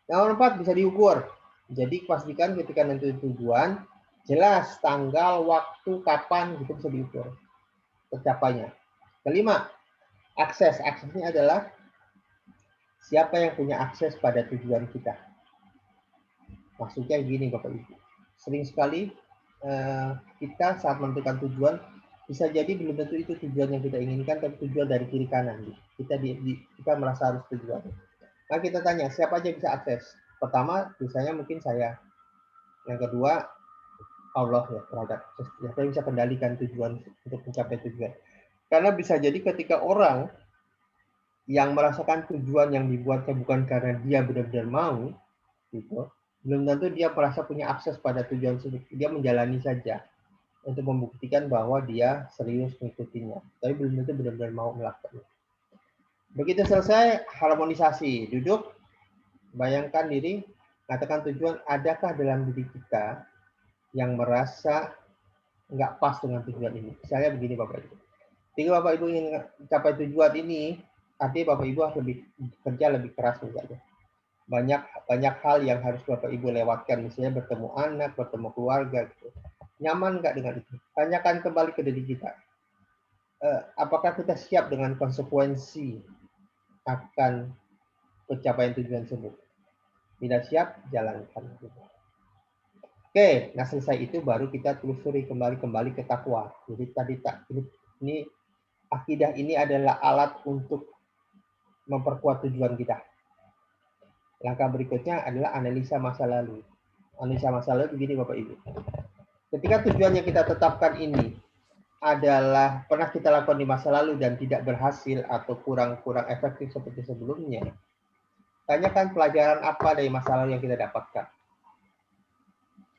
Nomor 4 bisa diukur. Jadi pastikan ketika nanti tujuan, jelas tanggal, waktu, kapan gitu bisa diukur tercapainya. Kelima, akses. Aksesnya adalah siapa yang punya akses pada tujuan kita. Maksudnya gini Bapak Ibu, sering sekali kita saat menentukan tujuan, bisa jadi belum tentu itu tujuan yang kita inginkan, tapi tujuan dari kiri kanan. Kita merasa harus tujuan. Nah kita tanya, siapa aja bisa akses? Pertama, misalnya mungkin saya. Yang kedua, Allah ya terhadap siapa yang bisa kendalikan tujuan untuk mencapai tujuan. Karena bisa jadi ketika orang yang merasakan tujuan yang dibuatnya bukan karena dia benar-benar mau, gitu, belum tentu dia merasa punya akses pada tujuan tersebut. Dia menjalani saja untuk membuktikan bahwa dia serius mengikutinya, tapi belum tentu benar-benar mau melakukannya. Begitu selesai harmonisasi, duduk, bayangkan diri, katakan tujuan, adakah dalam diri kita yang merasa nggak pas dengan tujuan ini. Misalnya begini Bapak Ibu. Ketika Bapak Ibu ingin mencapai tujuan ini, artinya Bapak Ibu harus kerja lebih keras misalnya. Banyak hal yang harus Bapak Ibu lewatkan, misalnya bertemu anak, bertemu keluarga gitu. Nyaman nggak dengan itu? Tanyakan kembali ke diri kita. Apakah kita siap dengan konsekuensi akan pencapaian tujuan tersebut? Tidak siap, jalankan. Oke, nah selesai itu baru kita telusuri kembali ke takwa. Jadi tadi ini akidah ini adalah alat untuk memperkuat tujuan kita. Langkah berikutnya adalah analisa masa lalu. Analisa masa lalu begini Bapak Ibu. Ketika tujuan yang kita tetapkan ini adalah pernah kita lakukan di masa lalu dan tidak berhasil atau kurang efektif seperti sebelumnya, tanyakan pelajaran apa dari masa lalu yang kita dapatkan.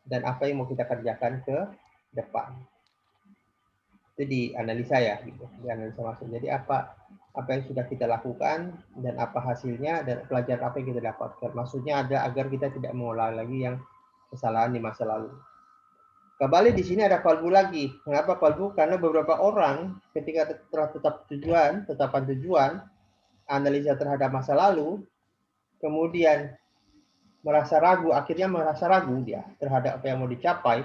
Dan apa yang mau kita kerjakan ke depan. Itu dianalisa ya, gitu. Dianalisa masuk. Jadi apa yang sudah kita lakukan dan apa hasilnya dan pelajaran apa yang kita dapatkan. Maksudnya ada agar kita tidak mengulang lagi yang kesalahan di masa lalu. Kembali di sini ada kalbu lagi. Kenapa kalbu? Karena beberapa orang ketika telah tetapan tujuan, analisa terhadap masa lalu, kemudian akhirnya merasa ragu dia terhadap apa yang mau dicapai.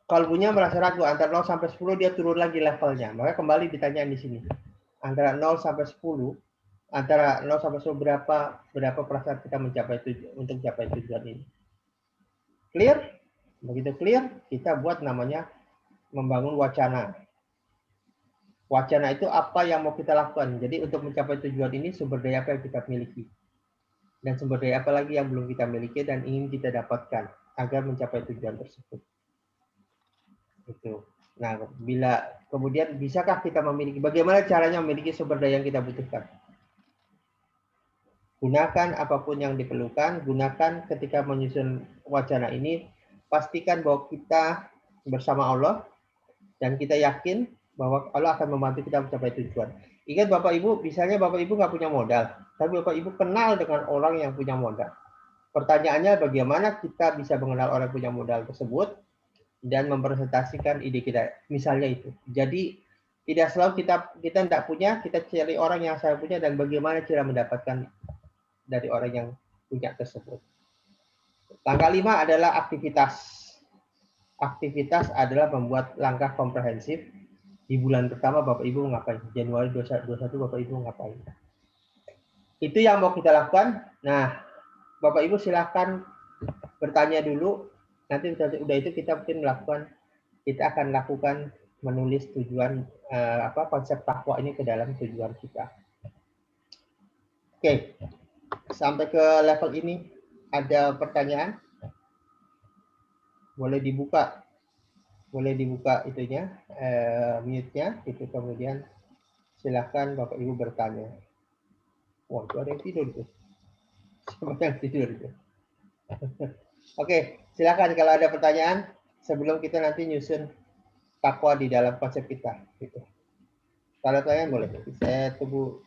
Kalbunya merasa ragu, antara 0 sampai 10 dia turun lagi levelnya. Maka kembali ditanya di sini. Antara 0 sampai 10, antara 0 sampai 10 berapa persen kita untuk mencapai tujuan ini. Clear? Begitu clear, kita buat namanya membangun wacana. Wacana itu apa yang mau kita lakukan. Jadi untuk mencapai tujuan ini sumber daya apa yang kita miliki. Dan sumber daya apa lagi yang belum kita miliki dan ingin kita dapatkan agar mencapai tujuan tersebut. Itu. Nah, kemudian bisakah kita bagaimana caranya memiliki sumber daya yang kita butuhkan? Gunakan apapun yang diperlukan, gunakan ketika menyusun wacana ini, pastikan bahwa kita bersama Allah dan kita yakin bahwa Allah akan membantu kita mencapai tujuan. Ingat Bapak Ibu, misalnya Bapak Ibu nggak punya modal, tapi Bapak Ibu kenal dengan orang yang punya modal. Pertanyaannya bagaimana kita bisa mengenal orang yang punya modal tersebut dan mempresentasikan ide kita. Misalnya itu. Jadi tidak selalu kita tidak punya, kita cari orang yang saya punya dan bagaimana cara mendapatkan dari orang yang punya tersebut. Langkah 5 adalah aktivitas. Aktivitas adalah membuat langkah komprehensif. Di bulan pertama Bapak Ibu ngapain? Januari 2021 Bapak Ibu ngapain? Itu yang mau kita lakukan. Nah, Bapak Ibu silahkan bertanya dulu. Nanti udah itu kita akan lakukan menulis tujuan konsep takwa ini ke dalam tujuan kita. Oke. Sampai ke level ini ada pertanyaan? Boleh dibuka itunya, mute-nya, itu kemudian silahkan Bapak Ibu bertanya. Wah, itu ada yang tidur itu. Siapa yang tidur itu? Oke, silahkan kalau ada pertanyaan sebelum kita nanti nyusun takwa di dalam konsep kita. Gitu. Kalau pertanyaan boleh, saya tunggu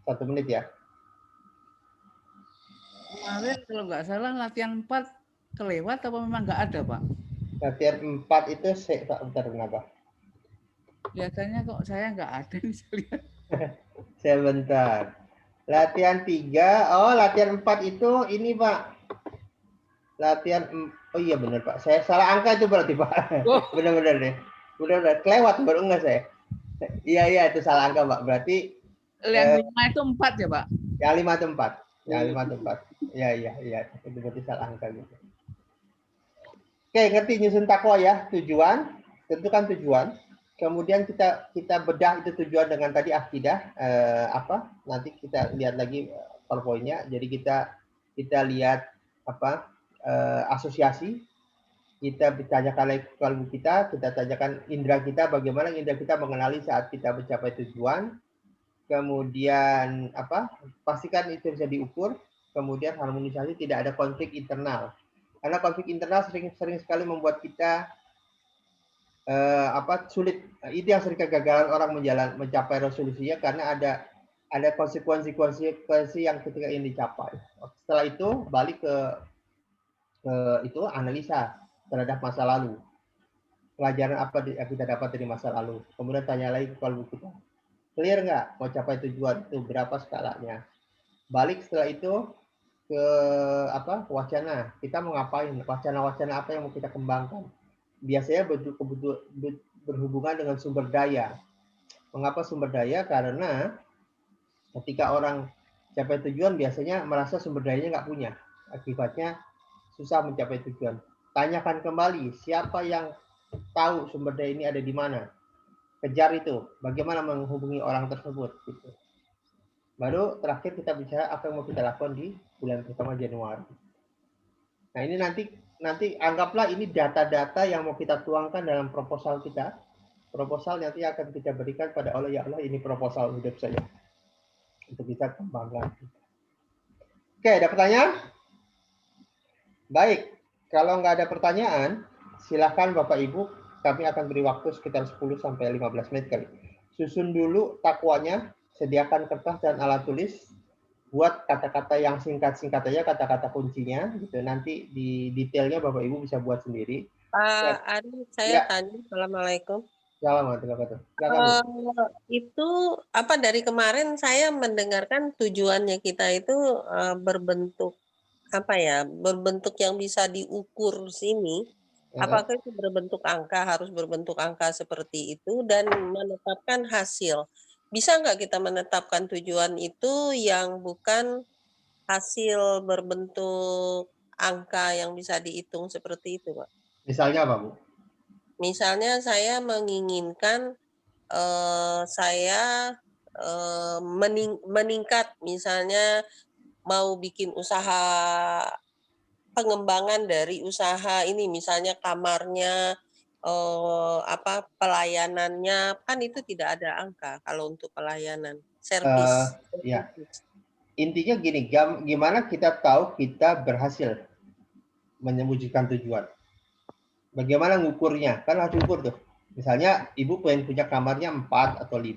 1 menit ya. Kemarin kalau nggak salah latihan 4 kelewat apa memang nggak ada Pak? Latihan 4 itu bentar kenapa? Biasanya kok saya nggak ada nih saya lihat. Sebentar. Latihan 3, oh latihan 4 itu ini Pak. Oh iya benar Pak. Saya salah angka itu berarti Pak. Oh. Benar-benar deh. Benar-benar kelewat baru enggak saya. Iya itu salah angka Pak. Berarti Yang 5 itu 4 ya Pak? yang 5 itu 4. Yang 5 itu 4. Iya. Itu berarti salah angka gitu. Oke, ngerti nyusun takwa ya, tujuan, tentukan tujuan. Kemudian kita bedah itu tujuan dengan tadi akidah apa? Nanti kita lihat lagi PowerPoint-nya. Jadi kita lihat apa? Asosiasi. Kita bertanyakan kalbu kita tanyakan indera kita, bagaimana indera kita mengenali saat kita mencapai tujuan. Kemudian apa? Pastikan itu bisa diukur. Kemudian harmonisasi, tidak ada konflik internal. Karena konflik internal sering sekali membuat kita sulit. Itu yang sering kegagalan orang mencapai resolusinya karena ada konsekuensi yang ketika ini dicapai. Setelah itu balik ke itu analisa terhadap masa lalu. Pelajaran apa yang kita dapat dari masa lalu. Kemudian tanya lagi ke kalbu kita. Clear nggak mau capai tujuan itu, berapa skalanya. Balik setelah itu ke wacana. Kita mau ngapain? Wacana-wacana apa yang mau kita kembangkan? Biasanya berhubungan dengan sumber daya. Mengapa sumber daya? Karena ketika orang capai tujuan biasanya merasa sumber dayanya nggak punya. Akibatnya susah mencapai tujuan. Tanyakan kembali siapa yang tahu sumber daya ini ada di mana. Kejar itu. Bagaimana menghubungi orang tersebut. Gitu. Baru terakhir kita bicara apa yang mau kita lakukan di bulan pertama Januari. Nah ini nanti anggaplah ini data-data yang mau kita tuangkan dalam proposal kita. Proposal nanti akan kita berikan pada Allah, ya Allah ini proposal hidup saya. Untuk kita kembangkan. Oke, ada pertanyaan? Baik, kalau nggak ada pertanyaan, silakan Bapak Ibu, kami akan beri waktu sekitar 10-15 menit kali. Susun dulu takwanya, sediakan kertas dan alat tulis, buat kata-kata yang singkat-singkat aja, kata-kata kuncinya, gitu. Nanti di detailnya Bapak Ibu bisa buat sendiri. Pak Ari, saya tanya. Assalamualaikum. Itu apa dari kemarin saya mendengarkan tujuannya kita itu berbentuk apa ya, berbentuk yang bisa diukur sini. Apakah itu berbentuk angka, harus berbentuk angka seperti itu dan menetapkan hasil. Bisa nggak kita menetapkan tujuan itu yang bukan hasil berbentuk angka yang bisa dihitung seperti itu, Pak? Misalnya apa, Bu? Misalnya saya menginginkan saya meningkat, misalnya mau bikin usaha pengembangan dari usaha ini, misalnya kamarnya, pelayanannya, kan itu tidak ada angka kalau untuk pelayanan, servis. Ya. Intinya gini, gimana kita tahu kita berhasil menyewujudkan tujuan. Bagaimana ngukurnya? Kan harus ukur tuh. Misalnya ibu pengen punya kamarnya 4 atau 5.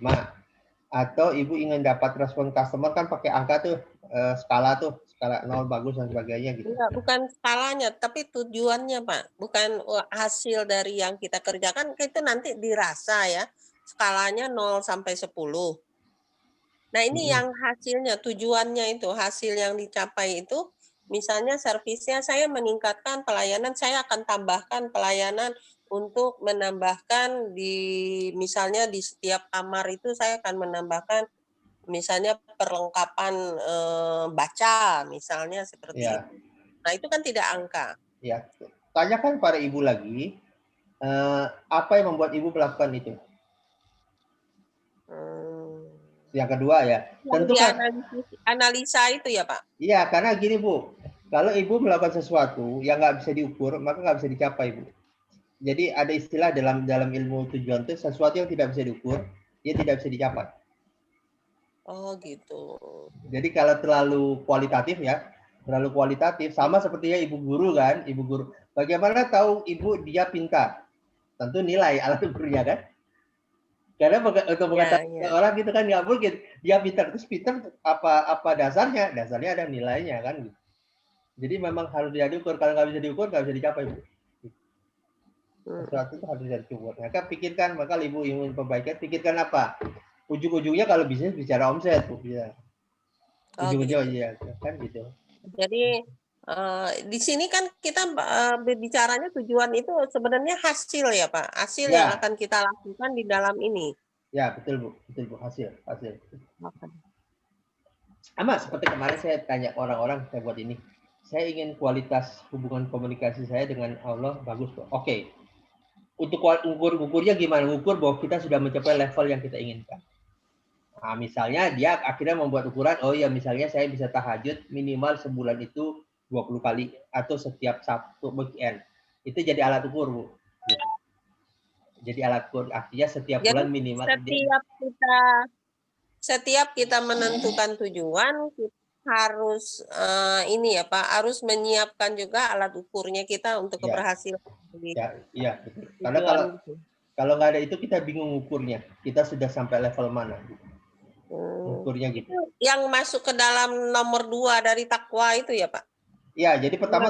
Atau ibu ingin dapat respon customer kan pakai angka tuh, skala 0 bagus dan sebagainya gitu. Enggak, bukan skalanya, tapi tujuannya Pak. Bukan hasil dari yang kita kerjakan, itu nanti dirasa ya. Skalanya 0 sampai 10. Nah ini yang hasilnya, tujuannya itu, hasil yang dicapai itu, misalnya servisnya saya meningkatkan pelayanan, saya akan tambahkan pelayanan untuk menambahkan misalnya di setiap kamar itu saya akan menambahkan misalnya perlengkapan baca, misalnya seperti itu. Nah itu kan tidak angka. Ya, tanyakan pada ibu lagi, apa yang membuat ibu melakukan itu? Yang kedua ya, tentu kan analisa itu ya Pak. Iya, karena gini Bu, kalau ibu melakukan sesuatu yang nggak bisa diukur, maka nggak bisa dicapai Bu. Jadi ada istilah dalam ilmu tujuan itu, sesuatu yang tidak bisa diukur, dia tidak bisa dicapai. Oh gitu. Jadi kalau terlalu kualitatif ya, sama sepertinya ibu guru kan, ibu guru. Bagaimana tahu ibu dia pintar? Tentu nilai alat ukurnya kan. Karena untuk mengatakan orang gitu kan nggak mungkin dia pintar, terus pintar apa dasarnya? Dasarnya ada nilainya kan. Jadi memang harus diukur. Kalau nggak bisa diukur nggak bisa dicapai Bu. Sesuatu itu harus diukur. Maka pikirkan, maka ibu ingin perbaikan, pikirkan apa? Ujung-ujungnya kalau bisnis bicara omset Bu. Ya. Oh, Ujung-ujung gitu. ya kan gitu. Jadi di sini kan kita berbicaranya tujuan itu sebenarnya hasil ya Pak, hasil yang Ya, akan kita lakukan di dalam ini. ya betul Bu, hasil. Oke. Sama seperti kemarin saya tanya orang-orang, saya buat ini. Saya ingin kualitas hubungan komunikasi saya dengan Allah bagus. Oke. Untuk ukur-ukurnya gimana? Ukur bahwa kita sudah mencapai level yang kita inginkan. Nah, misalnya dia akhirnya membuat ukuran, oh ya misalnya saya bisa tahajud minimal sebulan itu 20 kali atau setiap Sabtu weekend. Itu jadi alat ukur, Bu. Gitu. Jadi alat ukur artinya setiap Jadi bulan minimal setiap kita menentukan tujuan, kita harus ini ya Pak, harus menyiapkan juga alat ukurnya kita untuk ya, keberhasilan di ya betul. Karena tujuan itu. kalau nggak ada itu kita bingung ukurnya. Kita sudah sampai level mana? Gitu. Ukurnya gitu. Itu yang masuk ke dalam nomor 2 dari takwa itu ya Pak? Ya, jadi pertama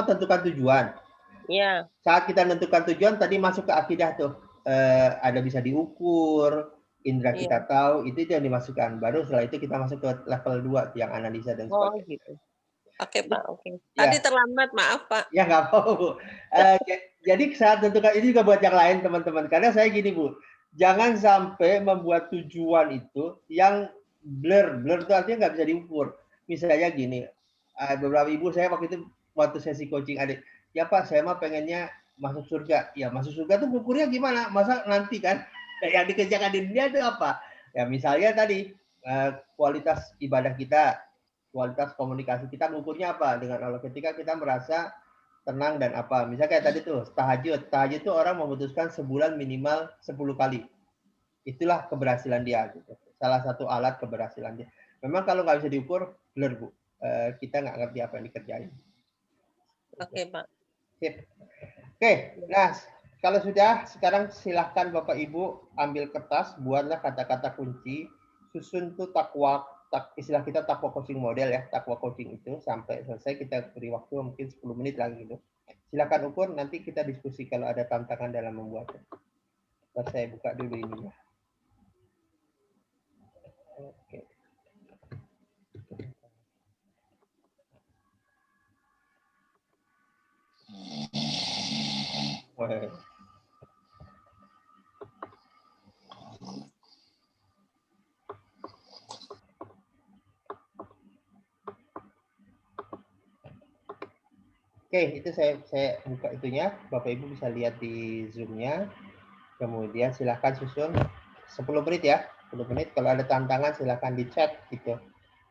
tentukan tujuan. Ya. Saat kita tentukan tujuan tadi masuk ke akidah tuh. Ada bisa diukur, indera kita tahu, itu yang dimasukkan. Baru setelah itu kita masuk ke level 2 yang analisa dan sebagainya. Oh gitu. Oke Pak, oke. Tadi terlambat, maaf Pak. Ya nggak apa-apa. Jadi saat tentukan ini juga buat yang lain teman-teman. Karena saya gini Bu, jangan sampai membuat tujuan itu yang blur itu artinya nggak bisa diukur. Misalnya gini, beberapa ibu saya waktu sesi coaching adik, ya Pak saya mah pengennya masuk surga. Ya masuk surga tuh ukurnya gimana? Masa nanti kan yang dikerjakan di dunia itu apa? Ya misalnya tadi kualitas ibadah kita, kualitas komunikasi kita ukurnya apa dengan Allah ketika kita merasa tenang dan apa. Misalnya kayak tadi tuh tahajud tuh orang memutuskan sebulan minimal 10 kali. Itulah keberhasilan dia gitu. Salah satu alat keberhasilan dia. Memang kalau nggak bisa diukur, blur Bu. Kita nggak ngerti apa yang dikerjain. Oke Pak. Sip. Oke, nah kalau sudah sekarang silahkan Bapak Ibu ambil kertas, buatlah kata-kata kunci, susun tuh istilah kita takwa coaching model ya, takwa coaching itu sampai selesai kita beri waktu mungkin 10 menit lagi gitu. Silakan ukur, nanti kita diskusi kalau ada tantangan dalam membuatnya. Saya buka dulu ini ya. Oke. Oke, itu saya buka itunya. Bapak Ibu bisa lihat di Zoom-nya. Kemudian silahkan susun 10 menit ya. 10 menit. Kalau ada tantangan silahkan di chat gitu.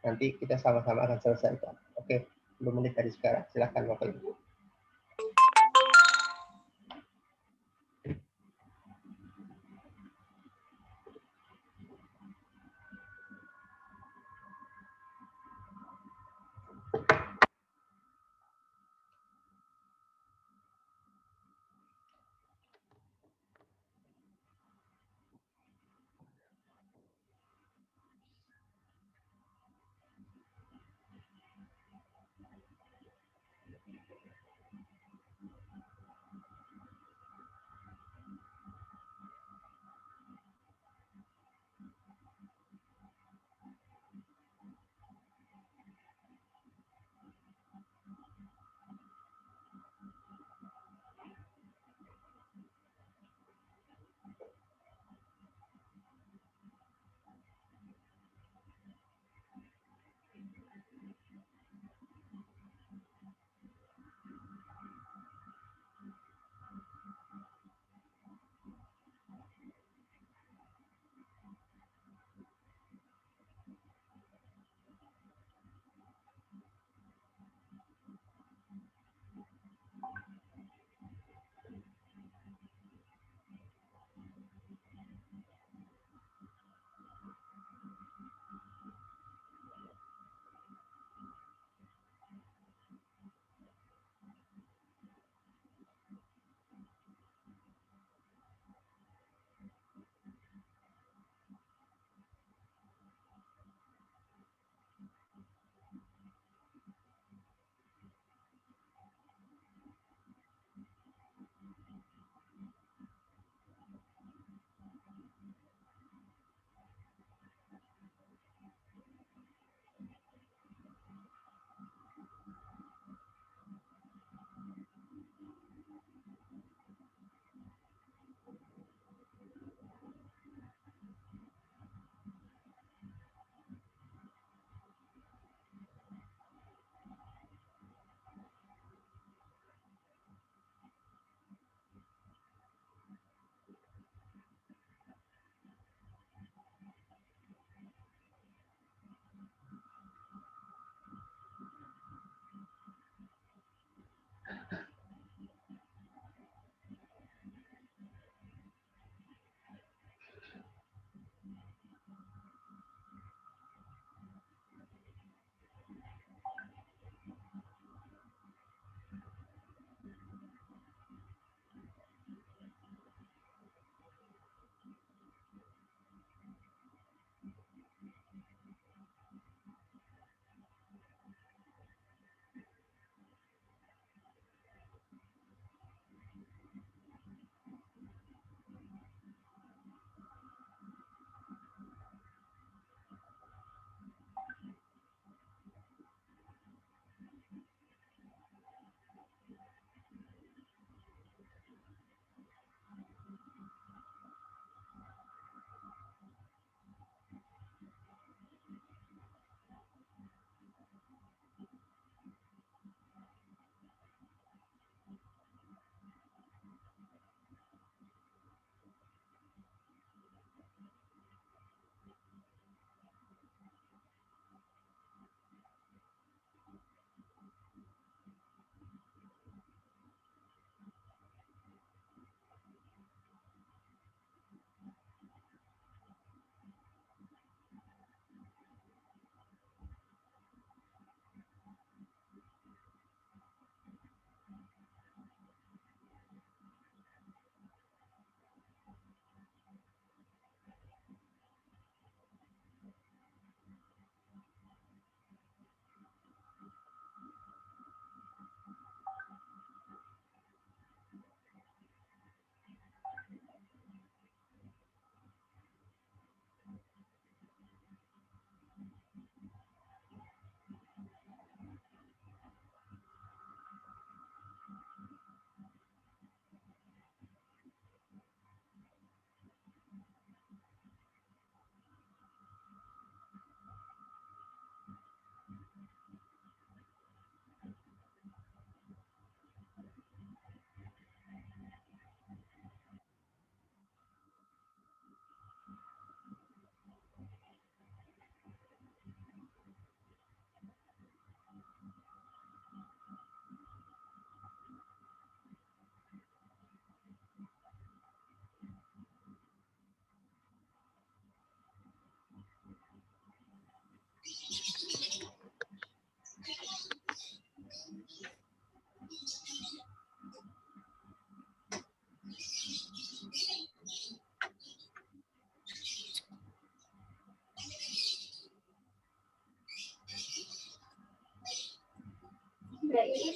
Nanti kita sama-sama akan selesaikan. Oke, 10 menit dari sekarang. Silahkan Bapak Ibu.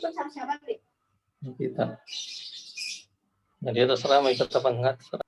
Ikut sama siapa, Pi? Kita. Nah, dia terserah mau ikut apa enggak. Terserah.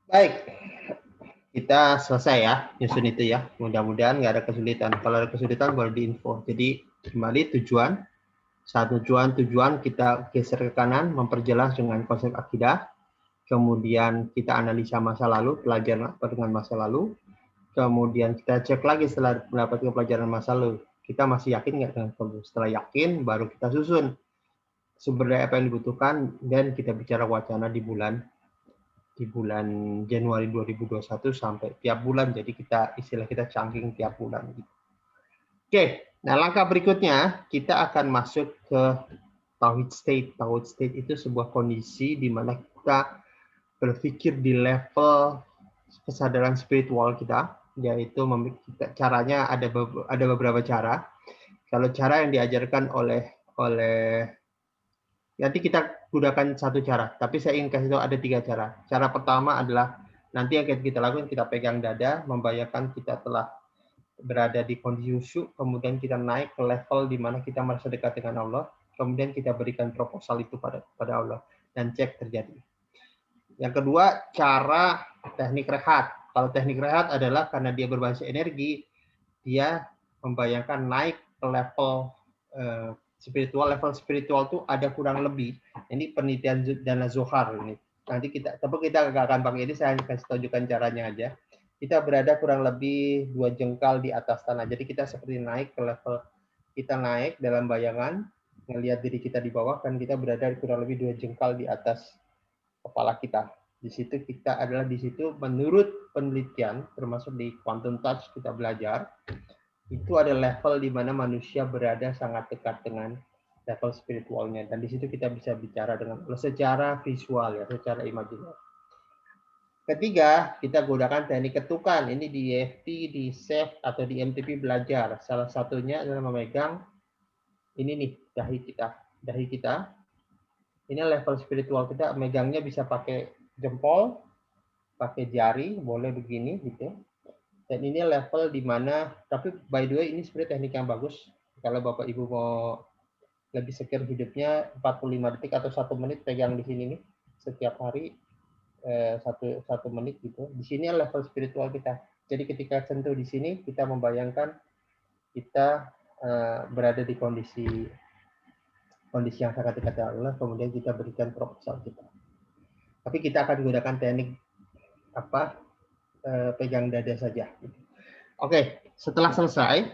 Baik, kita selesai ya nyusun itu ya. Mudah-mudahan nggak ada kesulitan. Kalau ada kesulitan boleh diinfo. Jadi kembali tujuan, tujuan kita geser ke kanan, memperjelas dengan konsep akidah. Kemudian kita analisa masa lalu, pelajaran apa dengan masa lalu. Kemudian kita cek lagi setelah mendapatkan pelajaran masa lalu. Kita masih yakin nggak dengan kamu? Setelah yakin, baru kita susun sumber daya apa yang dibutuhkan, dan kita bicara wacana di bulan Januari 2021 sampai tiap bulan. Jadi istilah kita chunking tiap bulan. Oke, nah langkah berikutnya kita akan masuk ke tauhid state. Tauhid state itu sebuah kondisi di mana kita berpikir di level kesadaran spiritual kita, yaitu caranya ada beberapa cara. Kalau cara yang diajarkan oleh nanti kita gunakan satu cara, tapi saya ingin kasih tahu ada 3 cara. Cara pertama adalah nanti yang kita lakukan, kita pegang dada, membayangkan kita telah berada di kondisi khusyuk, kemudian kita naik ke level di mana kita merasa dekat dengan Allah, kemudian kita berikan proposal itu pada Allah, dan cek terjadi. Yang kedua, cara teknik rehat. Kalau teknik rehat adalah karena dia berbasis energi, dia membayangkan naik ke level spiritual. Level spiritual itu ada kurang lebih, ini penelitian Dana Zohar ini. Nanti kita nggak akan pakai ini, saya kasih tunjukkan caranya aja. Kita berada kurang lebih 2 jengkal di atas tanah. Jadi kita seperti naik ke level, kita naik dalam bayangan, ngelihat diri kita di bawah, kan kita berada kurang lebih 2 jengkal di atas kepala kita. Di situ menurut penelitian, termasuk di quantum touch kita belajar, itu ada level di mana manusia berada sangat dekat dengan level spiritualnya, dan di situ kita bisa bicara dengan secara visual ya, secara imajiner. Ketiga, kita gunakan teknik ketukan. Ini di EFT, di SAFE atau di MTP belajar. Salah satunya adalah memegang ini nih dahi kita. Ini level spiritual kita, megangnya bisa pakai jempol, pakai jari, boleh begini gitu. Dan ini level di mana, tapi by the way ini sebenarnya teknik yang bagus. Kalau Bapak Ibu mau lebih secure hidupnya, 45 detik atau 1 menit pegang di sini nih setiap hari, satu menit gitu. Di sini level spiritual kita. Jadi ketika sentuh di sini kita membayangkan kita berada di kondisi yang sangat dekat dengan Allah, kemudian kita berikan proposal kita. Tapi kita akan gunakan teknik pegang dada saja. Oke, setelah selesai,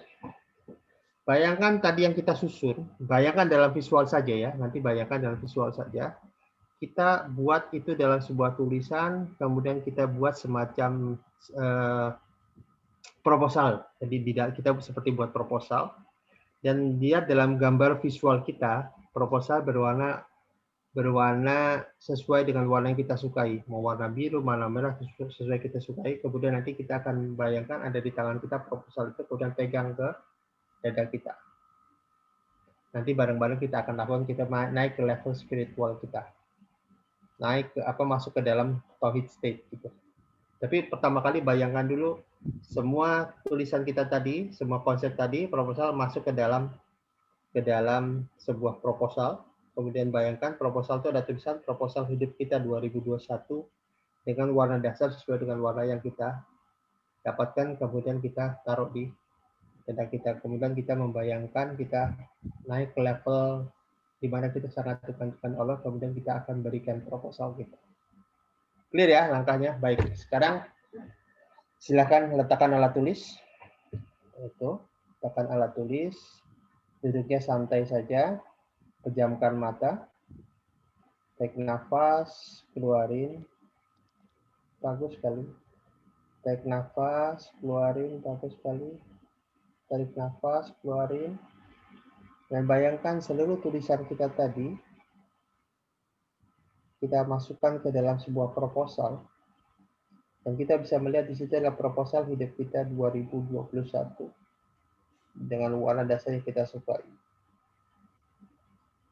bayangkan tadi yang kita susun, bayangkan dalam visual saja ya, nanti bayangkan dalam visual saja. Kita buat itu dalam sebuah tulisan, kemudian kita buat semacam proposal. Jadi kita seperti buat proposal, dan dia dalam gambar visual kita, proposal berwarna sesuai dengan warna yang kita sukai. Mau warna biru, warna merah, sesuai kita sukai. Kemudian nanti kita akan bayangkan ada di tangan kita proposal itu, kemudian pegang ke dada kita. Nanti bareng-bareng kita akan lakukan, kita naik ke level spiritual kita. Naik ke masuk ke dalam tauhid state gitu. Tapi pertama kali bayangkan dulu semua tulisan kita tadi, semua konsep tadi, proposal masuk ke dalam sebuah proposal. Kemudian bayangkan proposal itu ada tulisan proposal hidup kita 2021 dengan warna dasar sesuai dengan warna yang kita dapatkan, kemudian kita taruh di dada kita. Kemudian kita membayangkan kita naik ke level di mana kita sangat dekat dengan Allah, kemudian kita akan berikan proposal kita. Clear ya langkahnya? Baik. Sekarang silakan letakkan alat tulis. Itu, letakkan alat tulis. Duduknya santai saja. Pejamkan mata. Tarik nafas, keluarin. Bagus sekali. Tarik nafas, keluarin, bagus sekali. Tarik nafas, keluarin. Dan bayangkan seluruh tulisan kita tadi kita masukkan ke dalam sebuah proposal. Dan kita bisa melihat di situ adalah proposal hidup kita 2021 dengan warna dasar yang kita sukai.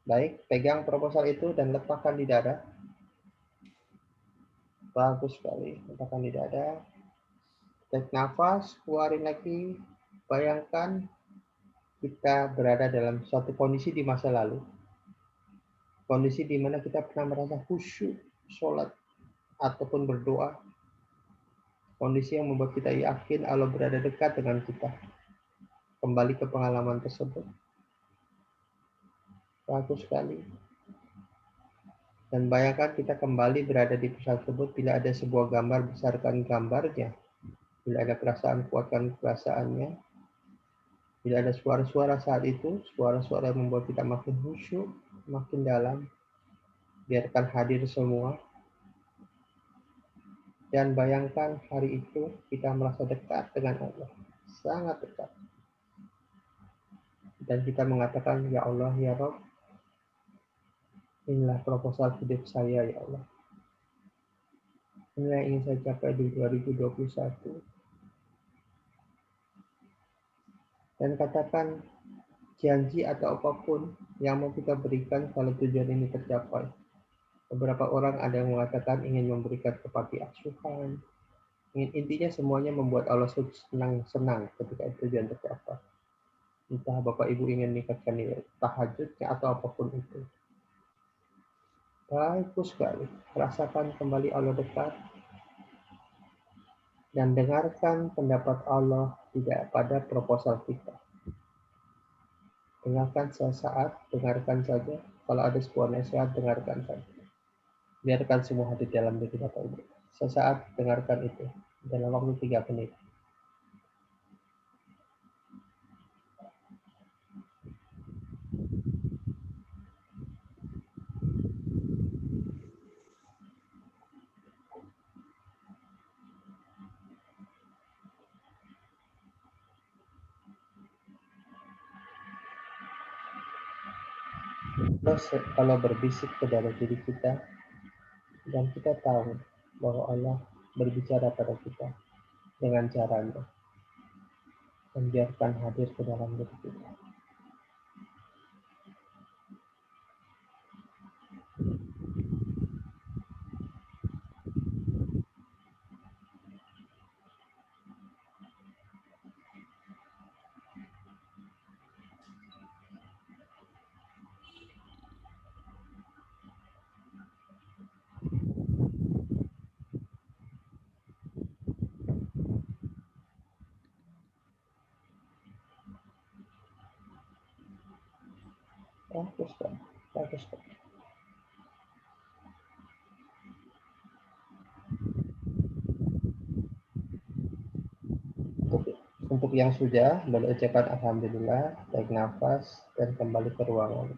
Baik, pegang proposal itu dan letakkan di dada. Bagus sekali, letakkan di dada. Tarik nafas, keluarin lagi. Bayangkan kita berada dalam suatu kondisi di masa lalu. Kondisi di mana kita pernah merasa khusyuk, sholat, ataupun berdoa. Kondisi yang membuat kita yakin Allah berada dekat dengan kita. Kembali ke pengalaman tersebut. Bagus sekali. Dan bayangkan kita kembali berada di pusat tersebut. Bila ada sebuah gambar, besarkan gambarnya. Bila ada perasaan, kuatkan perasaannya. Bila ada suara-suara saat itu, suara-suara yang membuat kita makin khusyuk, makin dalam. Biarkan hadir semua. Dan bayangkan hari itu kita merasa dekat dengan Allah. Sangat dekat. Dan kita mengatakan, Ya Allah, Ya Rabb, inilah proposal hidup saya, Ya Allah. Inilah yang ingin saya capai di 2021. Dan katakan janji atau apapun yang mau kita berikan kalau tujuan ini tercapai. Beberapa orang ada yang mengatakan ingin memberikan kepada asuhan. Intinya semuanya membuat Allah senang ketika tujuan tercapai. Entah Bapak Ibu ingin meningkatkan nilai tahajudnya atau apapun itu. Bagus sekali. Rasakan kembali Allah dekat. Dan dengarkan pendapat Allah tidak pada proposal kita. Dengarkan sesaat, dengarkan saja. Kalau ada sebuah nasihat, dengarkan saja. Biarkan semua hadir dalam diri Bapak Ibu. Sesaat dengarkan itu. Dalam waktu 3 menit. Terus kalau berbisik ke dalam diri kita, dan kita tahu bahwa Allah berbicara pada kita dengan caranya, membiarkan hadir ke dalam diri kita. Bagus, Pak. Bagus, Pak. Untuk yang sudah, boleh ucapkan alhamdulillah, tarik nafas, dan kembali ke ruangan.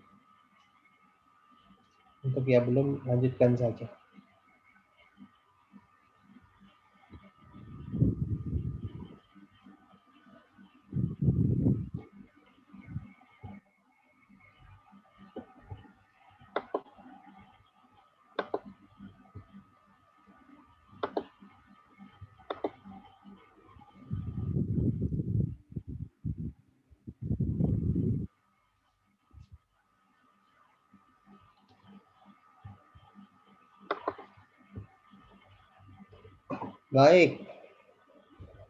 Untuk yang belum, lanjutkan saja. Baik,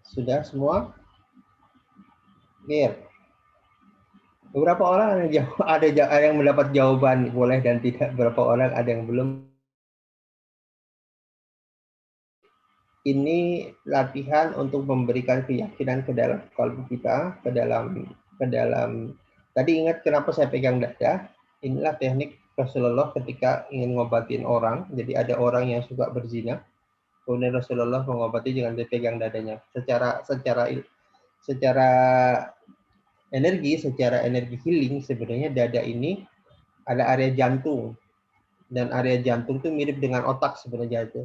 sudah semua? Clear. Beberapa orang ada yang mendapat jawaban boleh dan tidak. Beberapa orang ada yang belum. Ini latihan untuk memberikan keyakinan ke dalam kalbu kita, ke dalam. Tadi ingat kenapa saya pegang dada? Inilah teknik Rasulullah ketika ingin ngobatin orang. Jadi ada orang yang suka berzina. Kemudian Rasulullah mengobati dengan dipegang dadanya. Secara energi healing, sebenarnya dada ini ada area jantung, dan area jantung itu mirip dengan otak sebenarnya itu.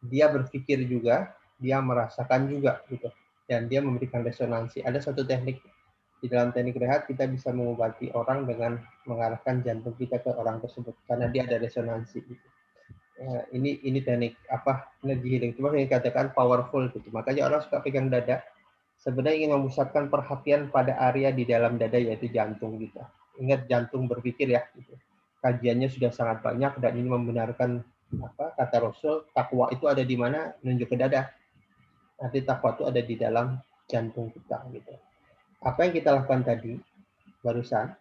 Dia berpikir juga, dia merasakan juga gitu, dan dia memberikan resonansi. Ada satu teknik di dalam teknik rehat, kita bisa mengobati orang dengan mengarahkan jantung kita ke orang tersebut karena dia ada resonansi gitu. Ini teknik energi healing, cuma yang dikatakan powerful gitu. Makanya orang suka pegang dada, sebenarnya ingin memusatkan perhatian pada area di dalam dada, yaitu jantung kita. Ingat, jantung berpikir ya gitu. Kajiannya sudah sangat banyak, dan ini membenarkan kata Rasul, takwa itu ada di mana? Menunjuk ke dada. Nanti takwa itu ada di dalam jantung kita gitu. Apa yang kita lakukan tadi barusan,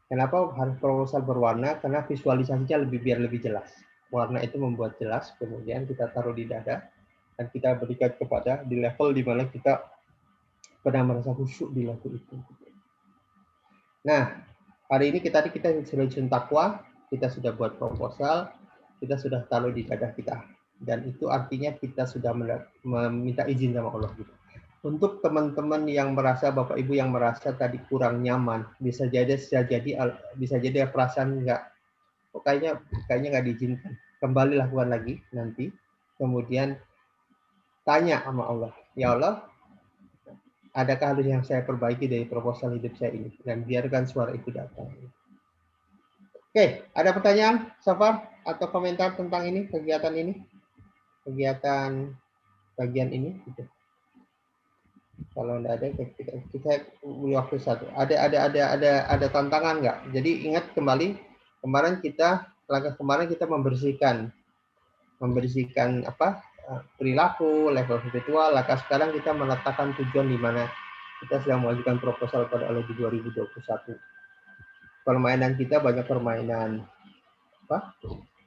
kenapa harus proposal berwarna? Karena visualisasinya biar lebih jelas. Warna itu membuat jelas, kemudian kita taruh di dada, dan kita berikan kepada di level di mana kita pernah merasa khusyuk di level itu. Nah, hari ini kita sudah takwa, kita sudah buat proposal, kita sudah taruh di dada kita, dan itu artinya kita sudah meminta izin sama Allah gitu. Untuk teman-teman yang merasa, Bapak Ibu yang merasa tadi kurang nyaman, bisa jadi perasaan kayaknya nggak diizinkan. Kembali lakukan lagi nanti, kemudian tanya sama Allah, ya Allah, adakah hal yang saya perbaiki dari proposal hidup saya ini? Dan biarkan suara itu datang. Oke, ada pertanyaan, Safar, atau komentar tentang ini, kegiatan bagian ini? Gitu. Kalau tidak ada, kita waktu satu. Ada tantangan nggak? Jadi ingat kembali, langkah kemarin kita membersihkan perilaku, level spiritual. Langkah sekarang kita meletakkan tujuan di mana kita sedang mengajukan proposal pada Allah di 2021. Permainan kita banyak permainan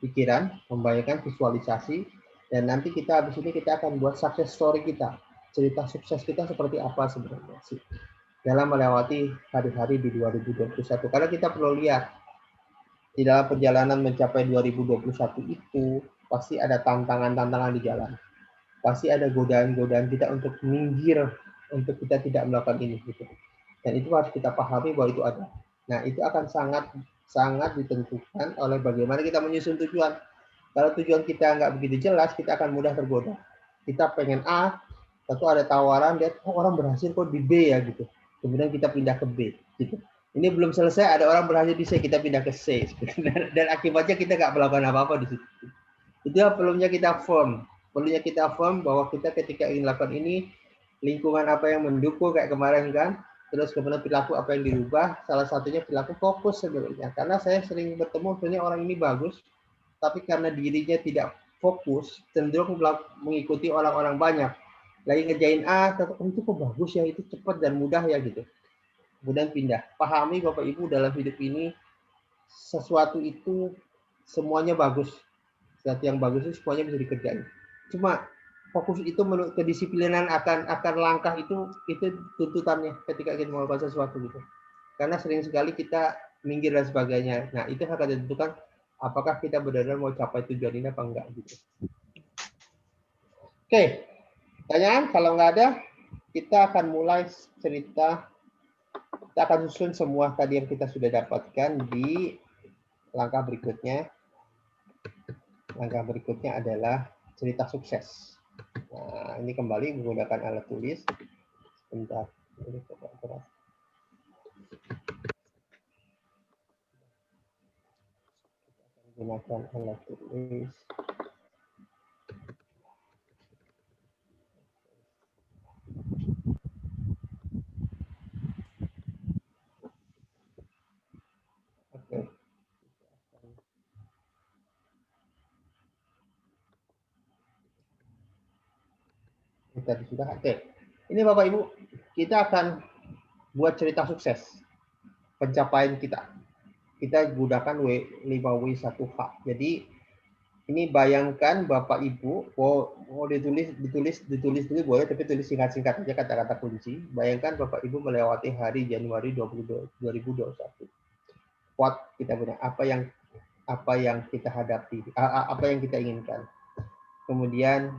pikiran, membayangkan visualisasi, dan nanti habis ini kita akan buat success story kita. Cerita sukses kita seperti apa sebenarnya sih dalam melewati hari-hari di 2021. Karena kita perlu lihat di dalam perjalanan mencapai 2021 itu pasti ada tantangan-tantangan di jalan. Pasti ada godaan-godaan kita untuk minggir, untuk kita tidak melakukan ini gitu. Dan itu harus kita pahami bahwa itu ada. Nah, itu akan sangat ditentukan oleh bagaimana kita menyusun tujuan. Kalau tujuan kita nggak begitu jelas, kita akan mudah tergoda. Kita pengen A, tentu ada tawaran, lihat orang berhasil kok di B ya gitu. Kemudian kita pindah ke B gitu. Ini belum selesai, ada orang berhasil di C, kita pindah ke C. Gitu. Dan akibatnya kita nggak melakukan apa-apa di situ. Itu perlunya kita firm bahwa kita ketika ingin lakukan ini, lingkungan apa yang mendukung kayak kemarin kan, terus kemudian perilaku apa yang dirubah, salah satunya perilaku fokus sebenarnya. Karena saya sering bertemu, sebenarnya orang ini bagus, tapi karena dirinya tidak fokus, cenderung mengikuti orang-orang banyak. Lagi ngerjain A, itu kok bagus ya, itu cepat dan mudah ya gitu. Kemudian pindah. Pahami Bapak Ibu dalam hidup ini sesuatu itu semuanya bagus. Sesuatu yang bagus itu semuanya bisa dikerjain. Cuma fokus itu menurut kedisiplinan akan langkah itu tuntutannya ketika kita melakukan sesuatu gitu. Karena sering sekali kita minggir dan sebagainya. Nah, itu akan ditentukan apakah kita benar-benar mau capai tujuan ini apa enggak gitu. Oke. Pertanyaan, kalau nggak ada, kita akan mulai cerita. Kita akan susun semua tadi yang kita sudah dapatkan di langkah berikutnya. Langkah berikutnya adalah cerita sukses. Nah, ini kembali menggunakan alat tulis. Sebentar. Ini coba. Gunakan alat tulis. Oke. Tadi sudah. Oke. Ini Bapak Ibu, kita akan buat cerita sukses pencapaian kita. Kita gunakan 5W1H. Jadi ini bayangkan Bapak Ibu, mau ditulis dulu boleh, tapi tulis singkat-singkat aja kata-kata kunci. Bayangkan Bapak Ibu melewati hari Januari 2021. What kita punya, apa yang kita hadapi, apa yang kita inginkan. Kemudian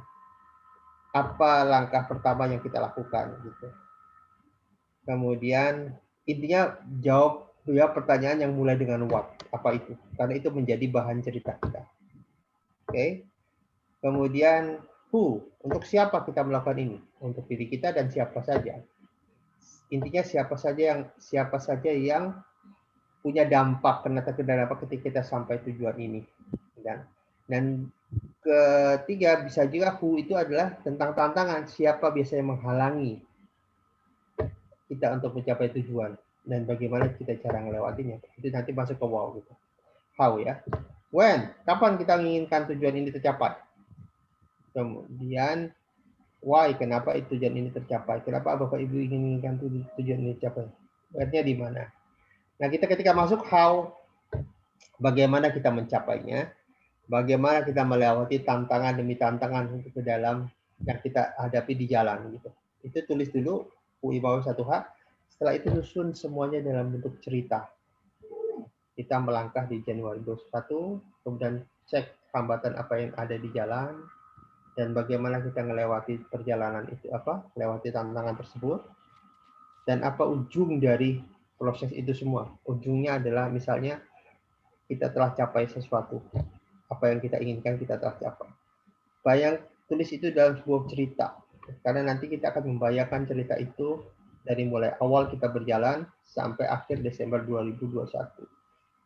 apa langkah pertama yang kita lakukan gitu. Kemudian intinya jawab ya pertanyaan yang mulai dengan what, apa itu, karena itu menjadi bahan cerita kita. Oke. Kemudian who, untuk siapa kita melakukan ini? Untuk diri kita dan siapa saja. Intinya siapa saja yang punya dampak, dampak ketika kita sampai tujuan ini. Dan ketiga bisa juga who itu adalah tentang tantangan, siapa biasanya menghalangi kita untuk mencapai tujuan dan bagaimana kita cara melewatinya. Itu nanti masuk ke wow gitu. How ya. When, kapan kita menginginkan tujuan ini tercapai? Kemudian why, kenapa tujuan ini tercapai? Kenapa Bapak Ibu inginkan tujuan ini tercapai? Where-nya di mana? Nah, kita ketika masuk how, bagaimana kita mencapainya? Bagaimana kita melewati tantangan demi tantangan untuk ke dalam yang kita hadapi di jalan gitu. Itu tulis dulu UI1H. Setelah itu susun semuanya dalam bentuk cerita. Kita melangkah di Januari 2021, kemudian cek hambatan apa yang ada di jalan dan bagaimana kita melewati perjalanan itu, melewati tantangan tersebut, dan apa ujung dari proses itu semua. Ujungnya adalah misalnya kita telah capai sesuatu. Apa yang kita inginkan kita telah capai. Tulis itu dalam sebuah cerita. Karena nanti kita akan membayangkan cerita itu dari mulai awal kita berjalan sampai akhir Desember 2021.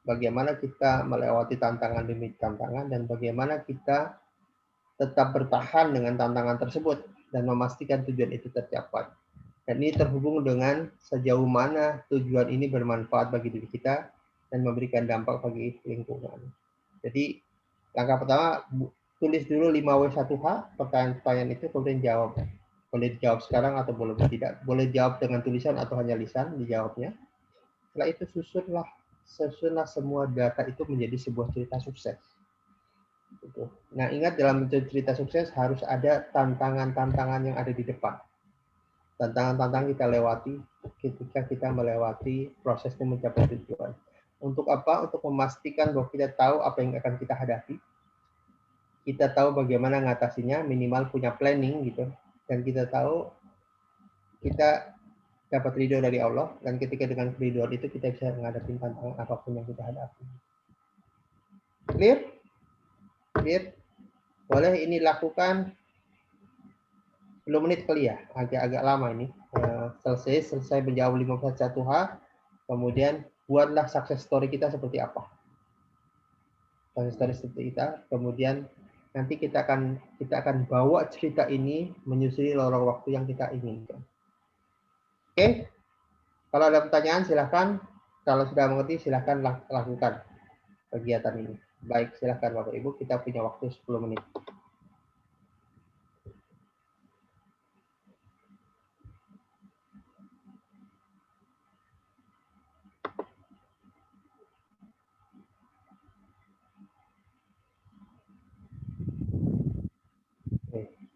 Bagaimana kita melewati tantangan demi tantangan dan bagaimana kita tetap bertahan dengan tantangan tersebut dan memastikan tujuan itu tercapai. Dan ini terhubung dengan sejauh mana tujuan ini bermanfaat bagi diri kita dan memberikan dampak bagi lingkungan. Jadi langkah pertama, tulis dulu 5W1H, pertanyaan-pertanyaan itu kemudian jawab. Boleh dijawab sekarang atau boleh tidak. Boleh jawab dengan tulisan atau hanya lisan, dijawabnya. Setelah itu susunlah semua data itu menjadi sebuah cerita sukses. Nah, ingat dalam cerita sukses harus ada tantangan-tantangan yang ada di depan. Tantangan-tantangan kita lewati ketika kita melewati prosesnya mencapai tujuan. Untuk apa? Untuk memastikan bahwa kita tahu apa yang akan kita hadapi. Kita tahu bagaimana mengatasinya, minimal punya planning gitu. Dan kita tahu kita dapat ridho dari Allah. Dan ketika dengan keridhaan itu kita bisa menghadapi tantangan apapun yang kita hadapi. Clear? Clear? Boleh ini lakukan 10 menit kali ya. Agak lama ini. Selesai menjawab 5W1H. Kemudian buatlah success story kita seperti apa. Success story seperti kita. Kemudian nanti kita akan bawa cerita ini menyusuri lorong waktu yang kita inginkan. Oke? Kalau ada pertanyaan silahkan. Kalau sudah mengerti silahkan lakukan kegiatan ini. Baik, silakan Bapak Ibu, kita punya waktu 10 menit. Oke.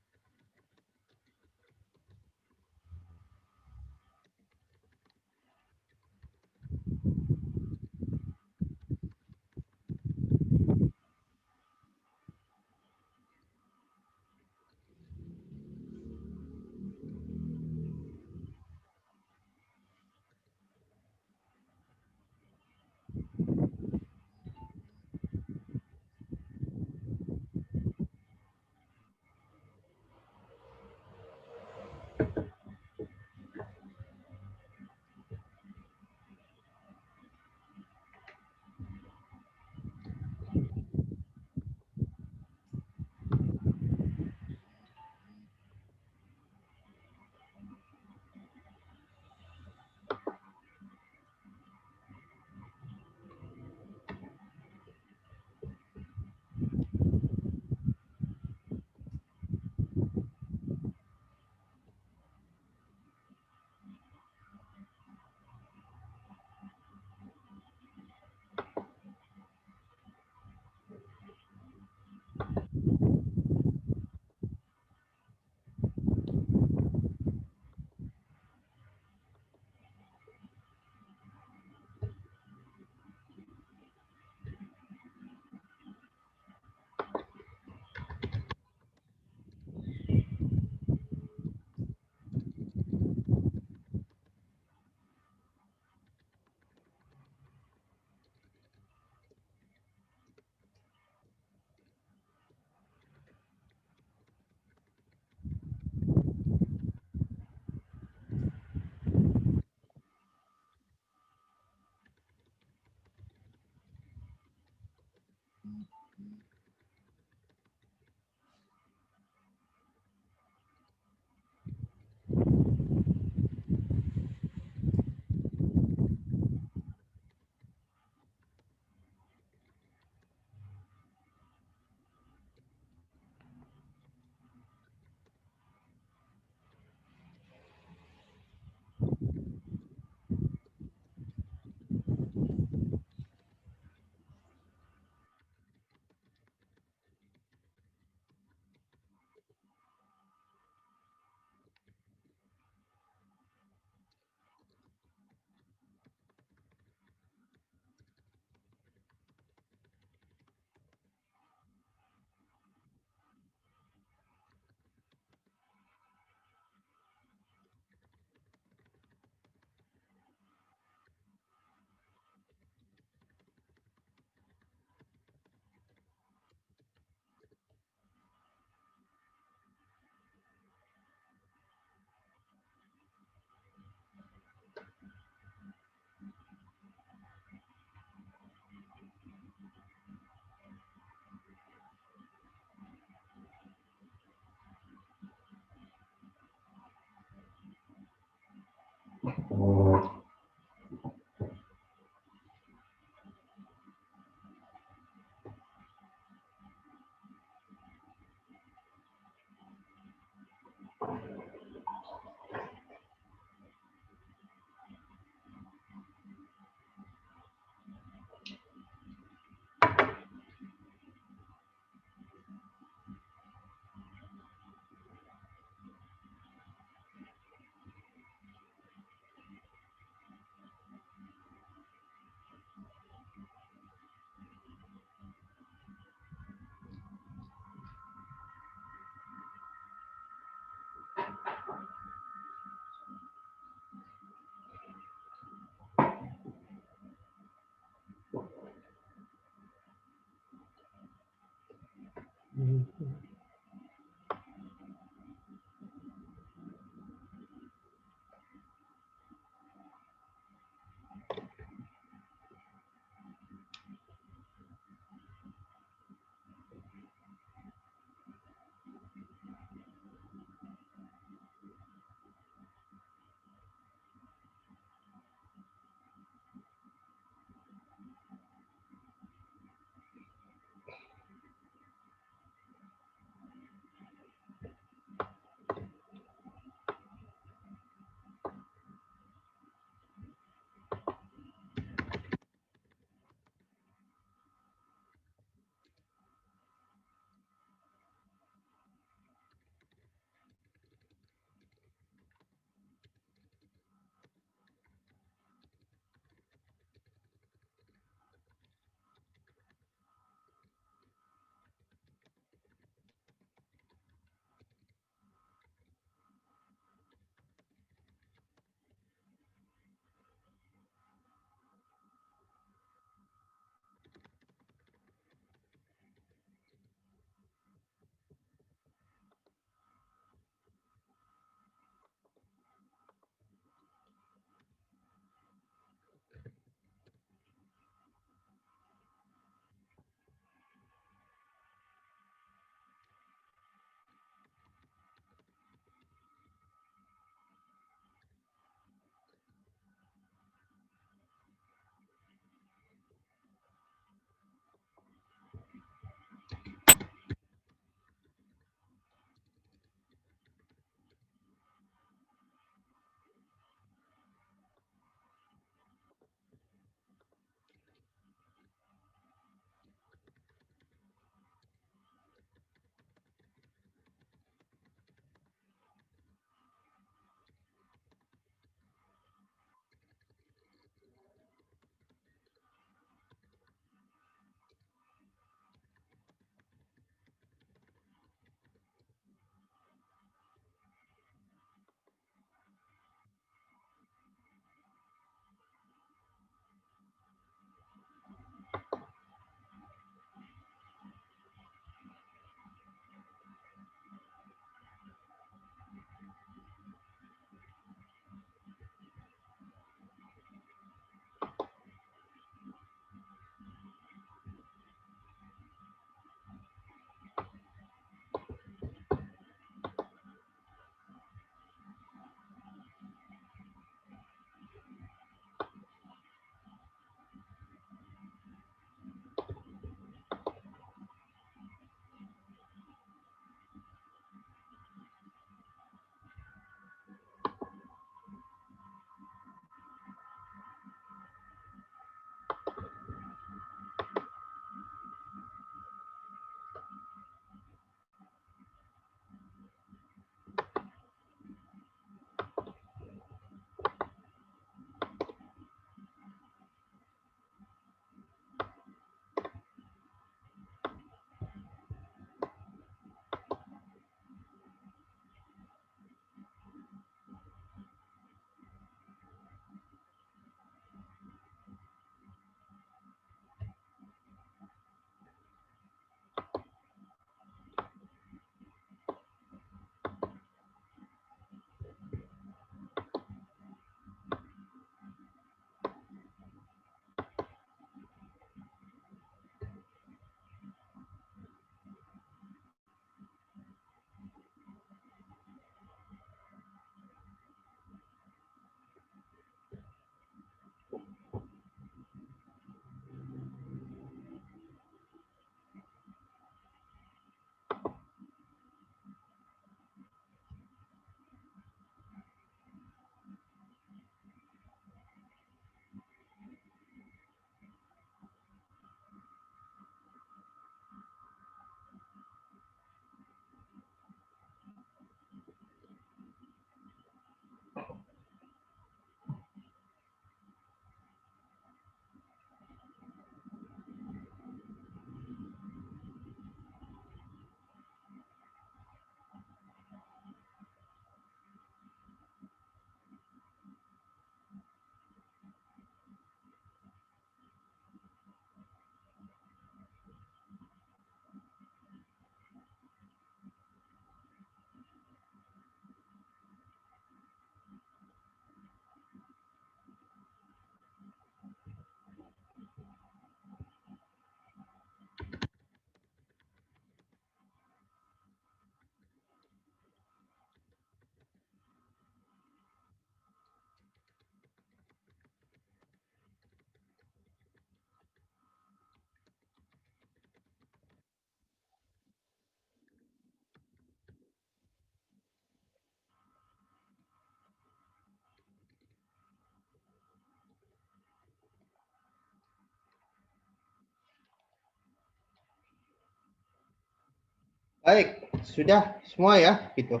Baik, sudah semua ya gitu.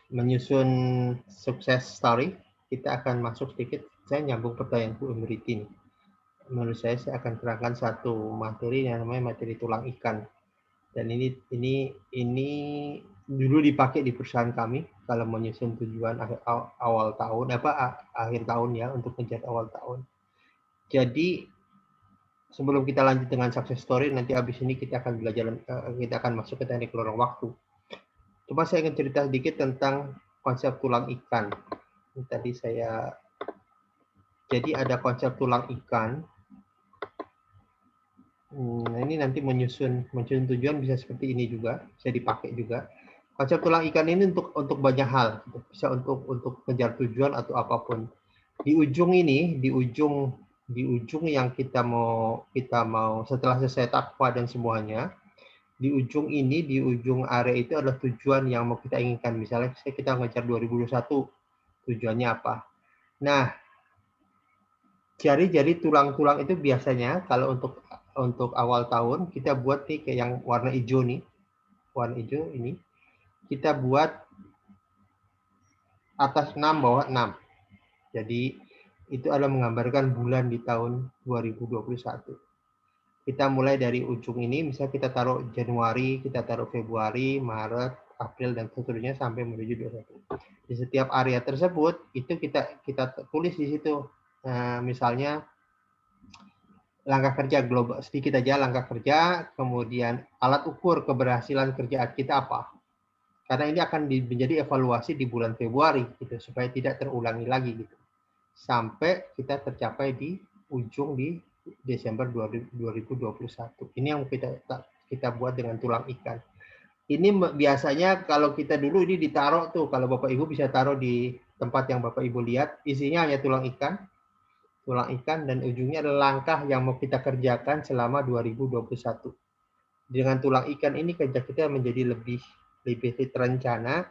Menyusun sukses story. Kita akan masuk sedikit. Saya nyambung pertanyaan Bu Emriti nih. Menurut saya akan terangkan satu materi yang namanya materi tulang ikan. Dan ini dulu dipakai di perusahaan kami kalau menyusun tujuan awal tahun akhir tahun ya, untuk ngejar awal tahun. Jadi sebelum kita lanjut dengan success story, nanti habis ini kita akan belajar, kita akan masuk ke teknik lorong waktu. Coba saya ingin cerita sedikit tentang konsep tulang ikan. Jadi ada konsep tulang ikan. Nah, ini nanti menyusun tujuan bisa seperti ini juga, bisa dipakai juga. Konsep tulang ikan ini untuk banyak hal, bisa untuk mengejar tujuan atau apapun. Di ujung yang kita mau setelah selesai takwa dan semuanya, di ujung area itu adalah tujuan yang mau kita inginkan. Misalnya kita ngejar 2021, tujuannya apa? Nah, jari-jari tulang-tulang itu biasanya kalau untuk awal tahun kita buat nih kayak yang warna hijau nih, warna hijau ini kita buat atas 6 bawah 6. Jadi itu adalah menggambarkan bulan di tahun 2021. Kita mulai dari ujung ini, misalnya kita taruh Januari, kita taruh Februari, Maret, April, dan seterusnya sampai menuju 2021. Di setiap area tersebut, itu kita tulis di situ. Nah, misalnya, langkah kerja global, sedikit aja langkah kerja, kemudian alat ukur keberhasilan kerjaan kita apa. Karena ini akan menjadi evaluasi di bulan Februari, gitu, supaya tidak terulangi lagi, gitu. Sampai kita tercapai di ujung di Desember 2021. Ini yang kita buat dengan tulang ikan. Ini biasanya kalau kita dulu ini ditaruh tuh, kalau Bapak Ibu bisa taruh di tempat yang Bapak Ibu lihat, isinya hanya tulang ikan, dan ujungnya adalah langkah yang mau kita kerjakan selama 2021. Dengan tulang ikan ini kerja kita menjadi lebih terencana,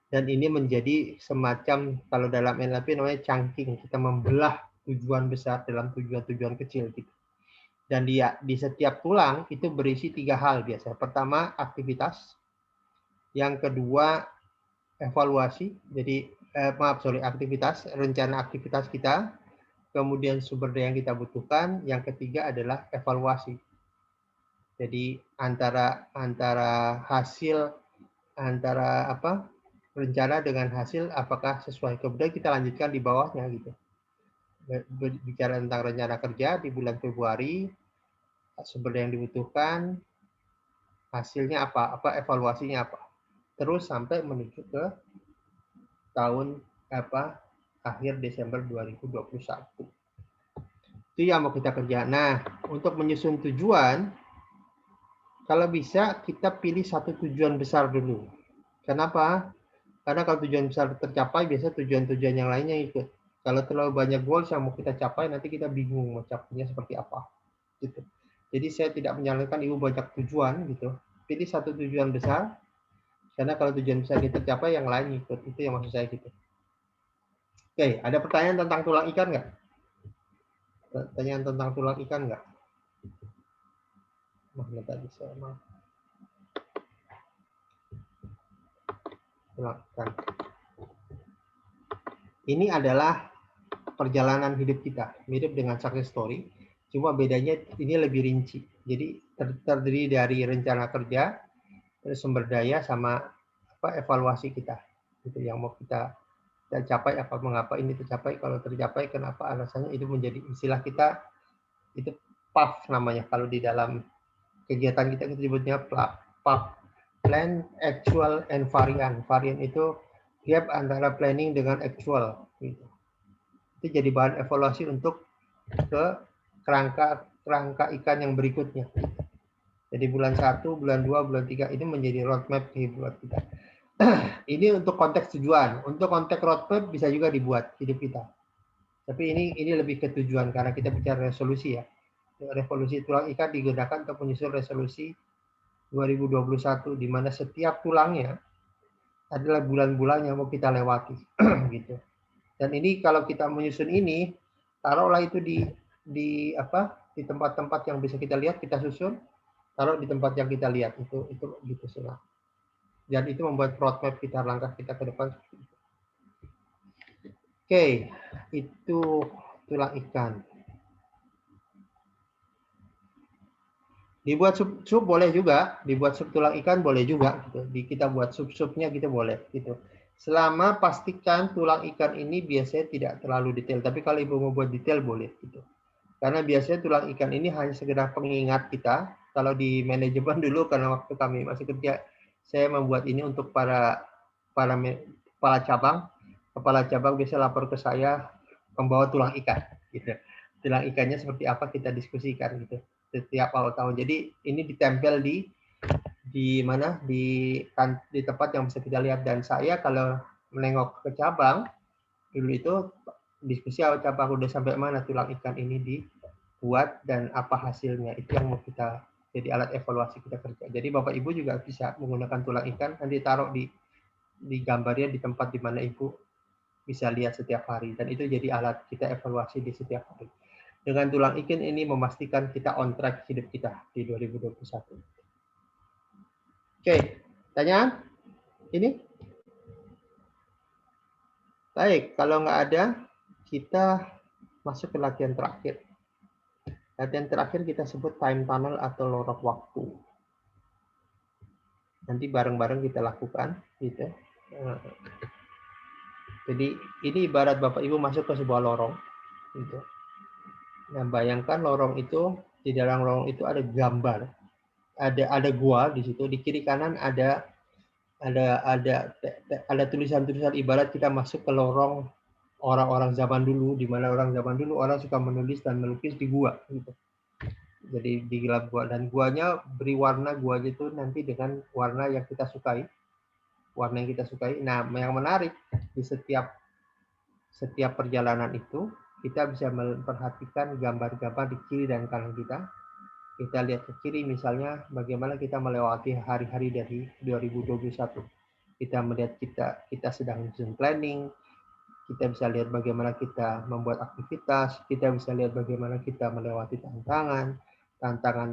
dan ini menjadi semacam, kalau dalam NLP namanya chunking, kita membelah tujuan besar dalam tujuan-tujuan kecil gitu. Dan di setiap tulang itu berisi 3 hal biasa. Pertama, aktivitas. Yang kedua, evaluasi. Jadi aktivitas, rencana aktivitas kita. Kemudian sumber daya yang kita butuhkan. Yang ketiga adalah evaluasi. Jadi antara hasil, rencana dengan hasil apakah sesuai. Kemudian kita lanjutkan di bawahnya gitu. Bicara tentang rencana kerja di bulan Februari, sumber daya yang dibutuhkan, hasilnya apa evaluasinya apa. Terus sampai menuju ke tahun akhir Desember 2021. Itu yang mau kita kerja. Nah, untuk menyusun tujuan, kalau bisa kita pilih satu tujuan besar dulu. Kenapa? Karena kalau tujuan besar tercapai, biasanya tujuan-tujuan yang lainnya ikut. Kalau terlalu banyak goals yang mau kita capai, nanti kita bingung mau capainya seperti apa. Gitu. Jadi saya tidak menyarankan Ibu banyak tujuan gitu. Pilih satu tujuan besar, karena kalau tujuan besar kita tercapai, yang lain ikut. Itu yang maksud saya gitu. Oke, ada pertanyaan tentang tulang ikan nggak? Pertanyaan tentang tulang ikan nggak? Mana tadi saya mau. Tulang ikan. Ini adalah perjalanan hidup kita, mirip dengan success story, cuma bedanya ini lebih rinci. Jadi terdiri dari rencana kerja, terus sumber daya, sama evaluasi kita. Itu yang mau kita capai, mengapa ini tercapai, kalau tercapai kenapa alasannya. Itu menjadi istilah kita, itu PAF namanya. Kalau di dalam kegiatan kita sebutnya PAF, plan, actual, and variant. Variant itu gap antara planning dengan actual. Gitu. Itu jadi bahan evaluasi untuk ke kerangka ikan yang berikutnya. Jadi bulan 1, bulan 2, bulan 3 ini menjadi roadmap buat kita. Ini untuk konteks tujuan. Untuk konteks roadmap bisa juga dibuat hidup kita. Tapi ini lebih ke tujuan karena kita bicara resolusi ya. Resolusi tulang ikan digunakan untuk menyusun resolusi 2021, di mana setiap tulangnya adalah bulan-bulan yang mau kita lewati. Gitu. Dan ini kalau kita menyusun ini, taruhlah itu di tempat-tempat yang bisa kita lihat, kita susun. taruh di tempat yang kita lihat itu gitu semua. Dan itu membuat roadmap kita, langkah kita ke depan. Oke, itu tulang ikan. Dibuat sup boleh juga, dibuat sup tulang ikan boleh juga gitu. Kita buat sup-supnya gitu boleh gitu. Selama pastikan tulang ikan ini biasanya tidak terlalu detail, tapi kalau Ibu mau buat detail boleh gitu. Karena biasanya tulang ikan ini hanya sekedar pengingat kita. Kalau di manajemen dulu, karena waktu kami masih kerja, saya membuat ini untuk para kepala cabang. Kepala cabang biasa lapor ke saya membawa tulang ikan. Gitu. Tulang ikannya seperti apa kita diskusikan gitu setiap awal tahun. Jadi ini ditempel di mana di tempat yang bisa kita lihat. Dan saya kalau menengok ke cabang dulu itu diskusi awal cabang udah sampai mana tulang ikan ini dibuat dan apa hasilnya, itu yang mau kita jadi alat evaluasi kita kerja. Jadi Bapak Ibu juga bisa menggunakan tulang ikan, nanti taruh di gambarnya di tempat di mana Ibu bisa lihat setiap hari, dan itu jadi alat kita evaluasi di setiap hari. Dengan tulang ikan ini memastikan kita on track hidup kita di 2021. Oke, pertanyaan ini? Baik, kalau nggak ada, kita masuk ke latihan terakhir. Latihan terakhir kita sebut time tunnel atau lorong waktu. Nanti bareng-bareng kita lakukan, gitu. Jadi ini ibarat Bapak Ibu masuk ke sebuah lorong, gitu. Nah, bayangkan lorong itu, di dalam lorong itu ada gambar, ada gua di situ, di kiri kanan ada tulisan-tulisan ibarat kita masuk ke lorong orang-orang zaman dulu, di mana orang zaman dulu orang suka menulis dan melukis di gua, gitu. Jadi di dalam gua, dan guanya beri warna guanya itu nanti dengan warna yang kita sukai, warna yang kita sukai. Nah, yang menarik di setiap perjalanan itu kita bisa memperhatikan gambar-gambar di kiri dan kanan kita. Kita lihat ke kiri misalnya bagaimana kita melewati hari-hari dari 2021. Kita melihat kita sedang menyusun planning, kita bisa lihat bagaimana kita membuat aktivitas, kita bisa lihat bagaimana kita melewati tantangan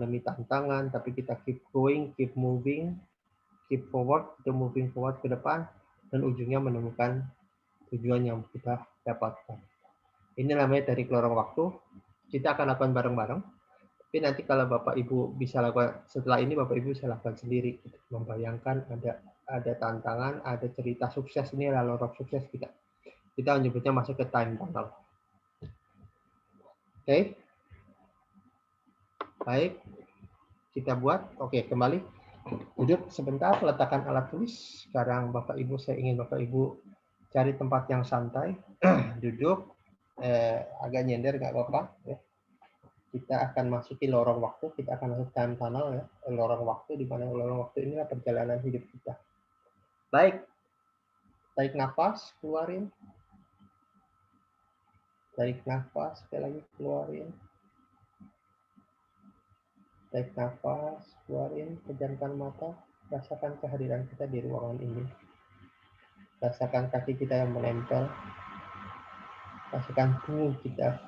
demi tantangan, tapi kita keep going, keep moving, keep forward, kita moving forward ke depan, dan ujungnya menemukan tujuan yang kita dapatkan. Ini namanya dari lorong waktu. Kita akan lakukan bareng-bareng. Tapi nanti kalau Bapak Ibu bisa lakukan setelah ini, Bapak Ibu bisa lakukan sendiri. Membayangkan ada tantangan, ada cerita sukses, ini adalah lorong sukses kita. Kita menyebutnya masuk ke time tunnel. Oke. Baik. Kita buat. Oke, kembali. Duduk sebentar, letakkan alat tulis. Sekarang Bapak Ibu, saya ingin Bapak Ibu cari tempat yang santai. Duduk. Agak nyender, nggak apa-apa. Ya. Kita akan masuki lorong waktu. Kita akan masuk time tunnel. Ya. Lorong waktu, di mana lorong waktu inilah perjalanan hidup kita. Baik. Tarik nafas, keluarin. Tarik nafas, sekali lagi keluarin. Tarik nafas, keluarin, pejamkan mata, rasakan kehadiran kita di ruangan ini. Rasakan kaki kita yang menempel. Rasakan punggung kita.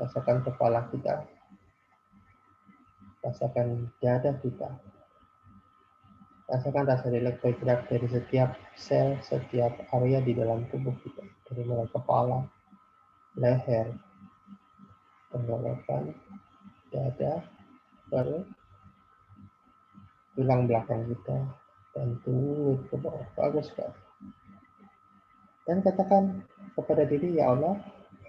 Rasakan kepala kita. Rasakan dada kita. Rasakan rasa rileks bergerak dari setiap sel, setiap area di dalam tubuh kita. Dari mulai kepala, leher, tenggorokan, dada, baru tulang belakang kita, dan turun ke bawah. Bagus sekali. Dan katakan kepada diri, ya Allah,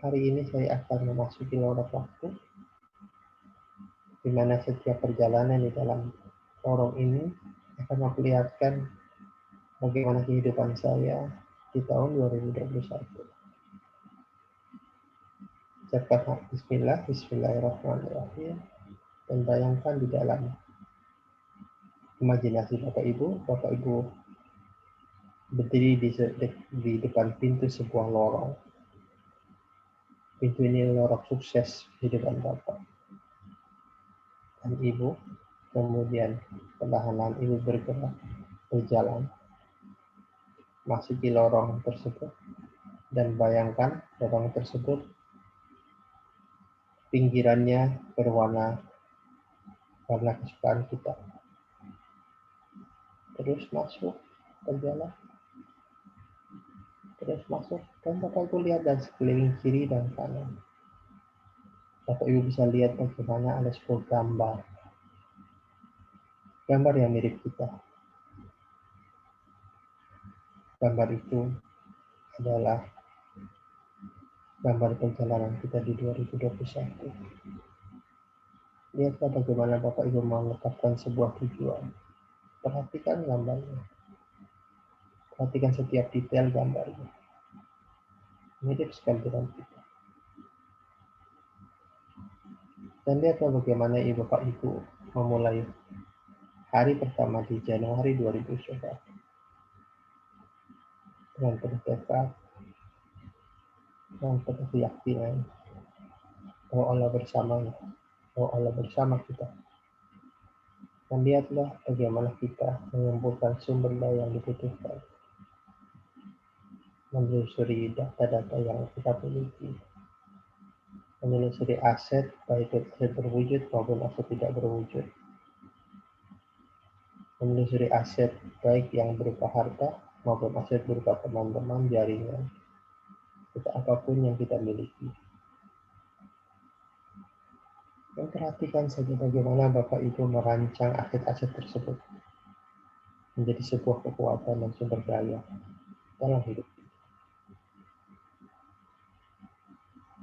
hari ini saya akan memasuki lorong waktu, di mana setiap perjalanan di dalam lorong ini akan memperlihatkan bagaimana kehidupan saya di tahun 2021. Ucapkan Bismillahirrahmanirrahim, dan bayangkan di dalam imajinasi Bapak Ibu berdiri di depan pintu sebuah lorong. Pintu ini lorong sukses kehidupan Bapak. Dan Ibu, kemudian perlahan-lahan Ibu berjalan, masuki lorong tersebut, dan bayangkan lorong tersebut pinggirannya berwarna karena kesukaan kita. Terus masuk, berjalan, terus masuk, dan Bapak Ibu lihat dan sekeliling kiri dan kanan. Bapak Ibu bisa lihat bagaimana ada sebuah gambar. Gambar yang mirip kita. Gambar itu adalah gambar perjalanan kita di 2021. Lihatlah bagaimana Bapak Ibu menetapkan sebuah tujuan. Perhatikan gambarnya. Perhatikan setiap detail gambarnya. Mirip sekali dengan kita. Dan lihatlah bagaimana Bapak Ibu memulai hari pertama di Januari 2021. Dengan penuh tekad, dengan penuh keyakinan bahwa Allah bersamanya, bahwa Allah bersama kita. Dan lihatlah bagaimana kita mengumpulkan sumber daya yang dibutuhkan, menelusuri data-data yang kita miliki, menelusuri aset baik aset berwujud maupun aset tidak berwujud, menelusuri aset baik yang berupa harta maupun aset berupa teman-teman, jaringan, atau apapun yang kita miliki. Dan perhatikan saja bagaimana Bapak Ibu merancang aset-aset tersebut menjadi sebuah kekuatan dan sumber daya dalam hidup.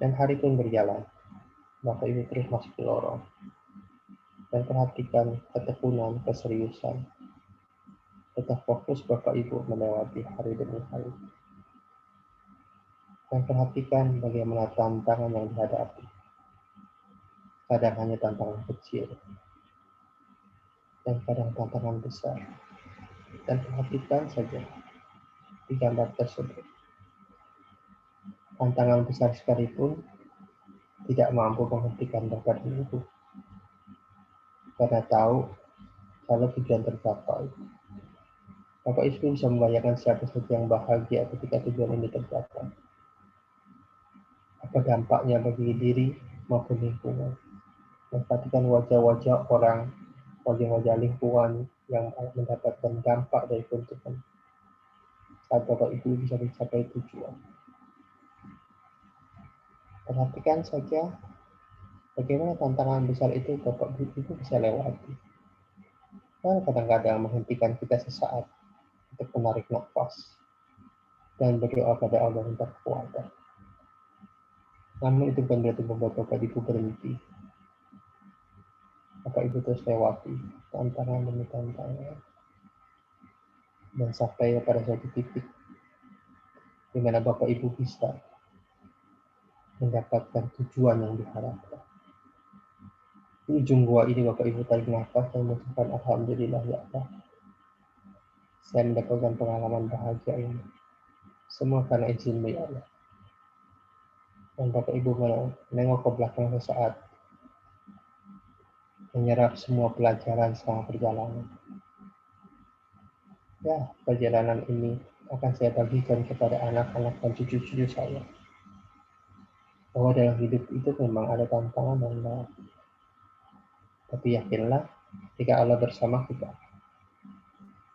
Dan hari pun berjalan. Bapak Ibu terus masuk ke lorong. Dan perhatikan ketekunan, keseriusan. Tetap fokus Bapak Ibu melewati hari demi hari. Dan perhatikan bagaimana tantangan yang dihadapi. Kadang hanya tantangan kecil. Dan kadang tantangan besar. Dan perhatikan saja di gambar tersebut. Tantangan besar sekalipun tidak mampu menghentikan Bapak Ibu. Karena tahu kalau tujuan tercapai. Bapak Ibu bisa membayangkan siapa saja yang bahagia ketika tujuan ini tercapai. Apa dampaknya bagi diri maupun lingkungan. Perhatikan wajah-wajah orang, wajah-wajah lingkungan yang mendapatkan dampak dari keuntungan. Saat Bapak Ibu bisa mencapai tujuan. Perhatikan saja bagaimana tantangan besar itu Bapak Ibu bisa lewati. Dan kadang-kadang menghentikan kita sesaat untuk menarik nafas dan berdoa pada Allah minta kekuatan. Namun itu bukan berarti membuat Bapak Ibu berhenti. Bapak Ibu terus lewati tantangan demi tantangan. Dan sampai pada suatu titik di mana Bapak Ibu bisa mendapatkan tujuan yang diharapkan. Di ujung gua ini Bapak Ibu tarik nafas dan mengucapkan Alhamdulillah ya Allah. Saya mendapatkan pengalaman bahagia ini. Semua karena izin-Mu ya Allah. Dan Bapak Ibu menengok ke belakang sesaat. Menyerap semua pelajaran selama perjalanan. Ya, perjalanan ini akan saya bagikan kepada anak-anak dan cucu-cucu saya. Bahwa dalam hidup itu memang ada tantangan dan berat. Tapi yakinlah, jika Allah bersama kita,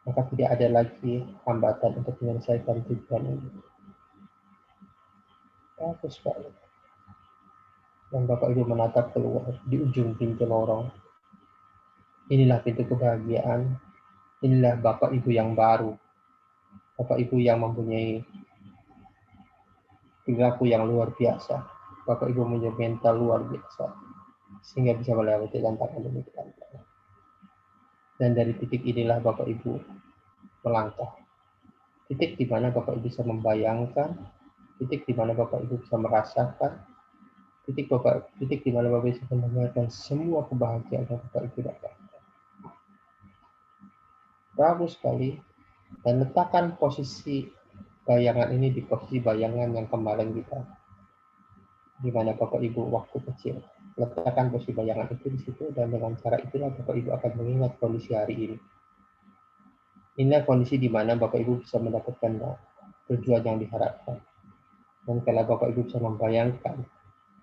maka tidak ada lagi hambatan untuk menyelesaikan tujuan ini. Bagus sekali. Dan Bapak Ibu menatap keluar di ujung pintu lorong. Inilah pintu kebahagiaan. Inilah Bapak Ibu yang baru. Bapak Ibu yang mempunyai perilaku yang luar biasa. Bapak Ibu mempunyai mental luar biasa. Sehingga bisa melewati tantangan demi tantangan. Dan dari titik inilah Bapak Ibu melangkah. Titik di mana Bapak Ibu bisa membayangkan, titik di mana Bapak Ibu bisa merasakan, titik di mana Bapak Ibu bisa mendengarkan semua kebahagiaan yang Bapak Ibu dapatkan. Bagus sekali. Dan letakkan posisi bayangan ini di posisi bayangan yang kemarin kita. Di mana Bapak Ibu waktu kecil. Letakkan posisi bayangan itu di situ dan dengan cara itulah Bapak Ibu akan mengingat kondisi hari ini. Inilah kondisi di mana Bapak Ibu bisa mendapatkan tujuan yang diharapkan. Dan kalau Bapak Ibu bisa membayangkan,